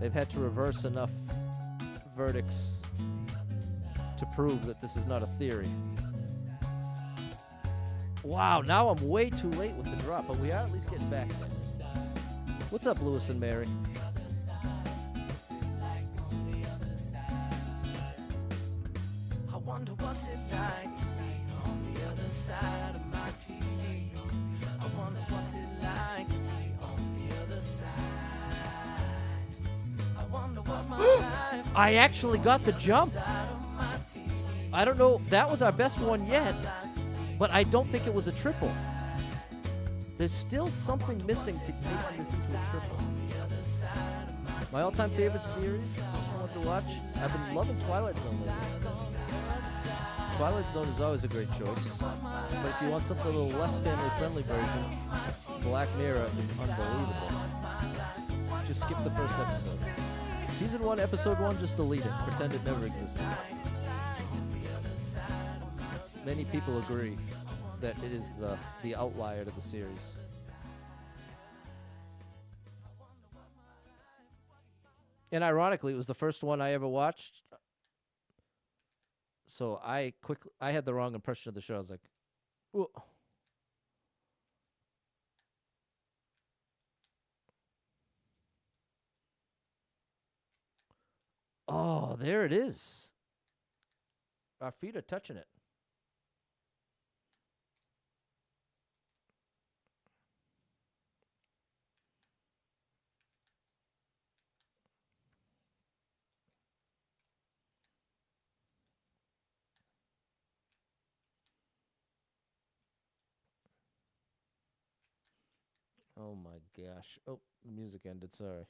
They've had to reverse enough verdicts to prove that this is not a theory. Wow, now I'm way too late with the drop, but we are at least getting back there. What's up, Lewis and Mary? I wonder what's it like to be on the other side of my TV. I wonder what's it like to be on the other side. I wonder what my life I actually got the jump. side of my TV. I don't know. That was our best one yet, but I don't think it was a triple. There's still something missing to make this into a triple. My all-time favorite series I want to watch. I've been loving Twilight Zone lately. Twilight Zone is always a great choice, but if you want something a little less family-friendly version, Black Mirror is unbelievable. Just skip the first episode. Season 1, episode 1, just delete it. Pretend it never existed. Many people agree that it is the outlier to the series. And ironically, it was the first one I ever watched. So I had the wrong impression of the show. I was like, "Whoa." Oh, there it is. Our feet are touching it. Oh my gosh. Oh, the music ended. Sorry.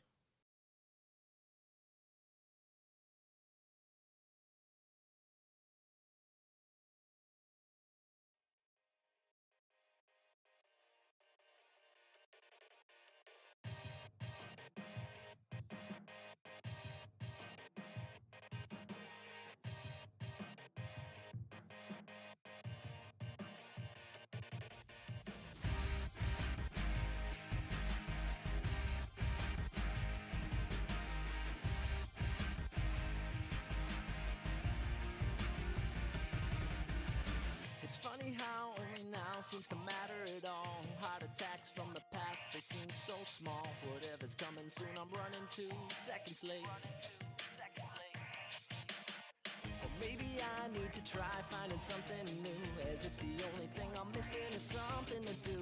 It's funny how only now seems to matter at all. Heart attacks from the past, they seem so small. Whatever's coming soon, I'm running 2 seconds late. Or maybe I need to try finding something new, as if the only thing I'm missing is something to do.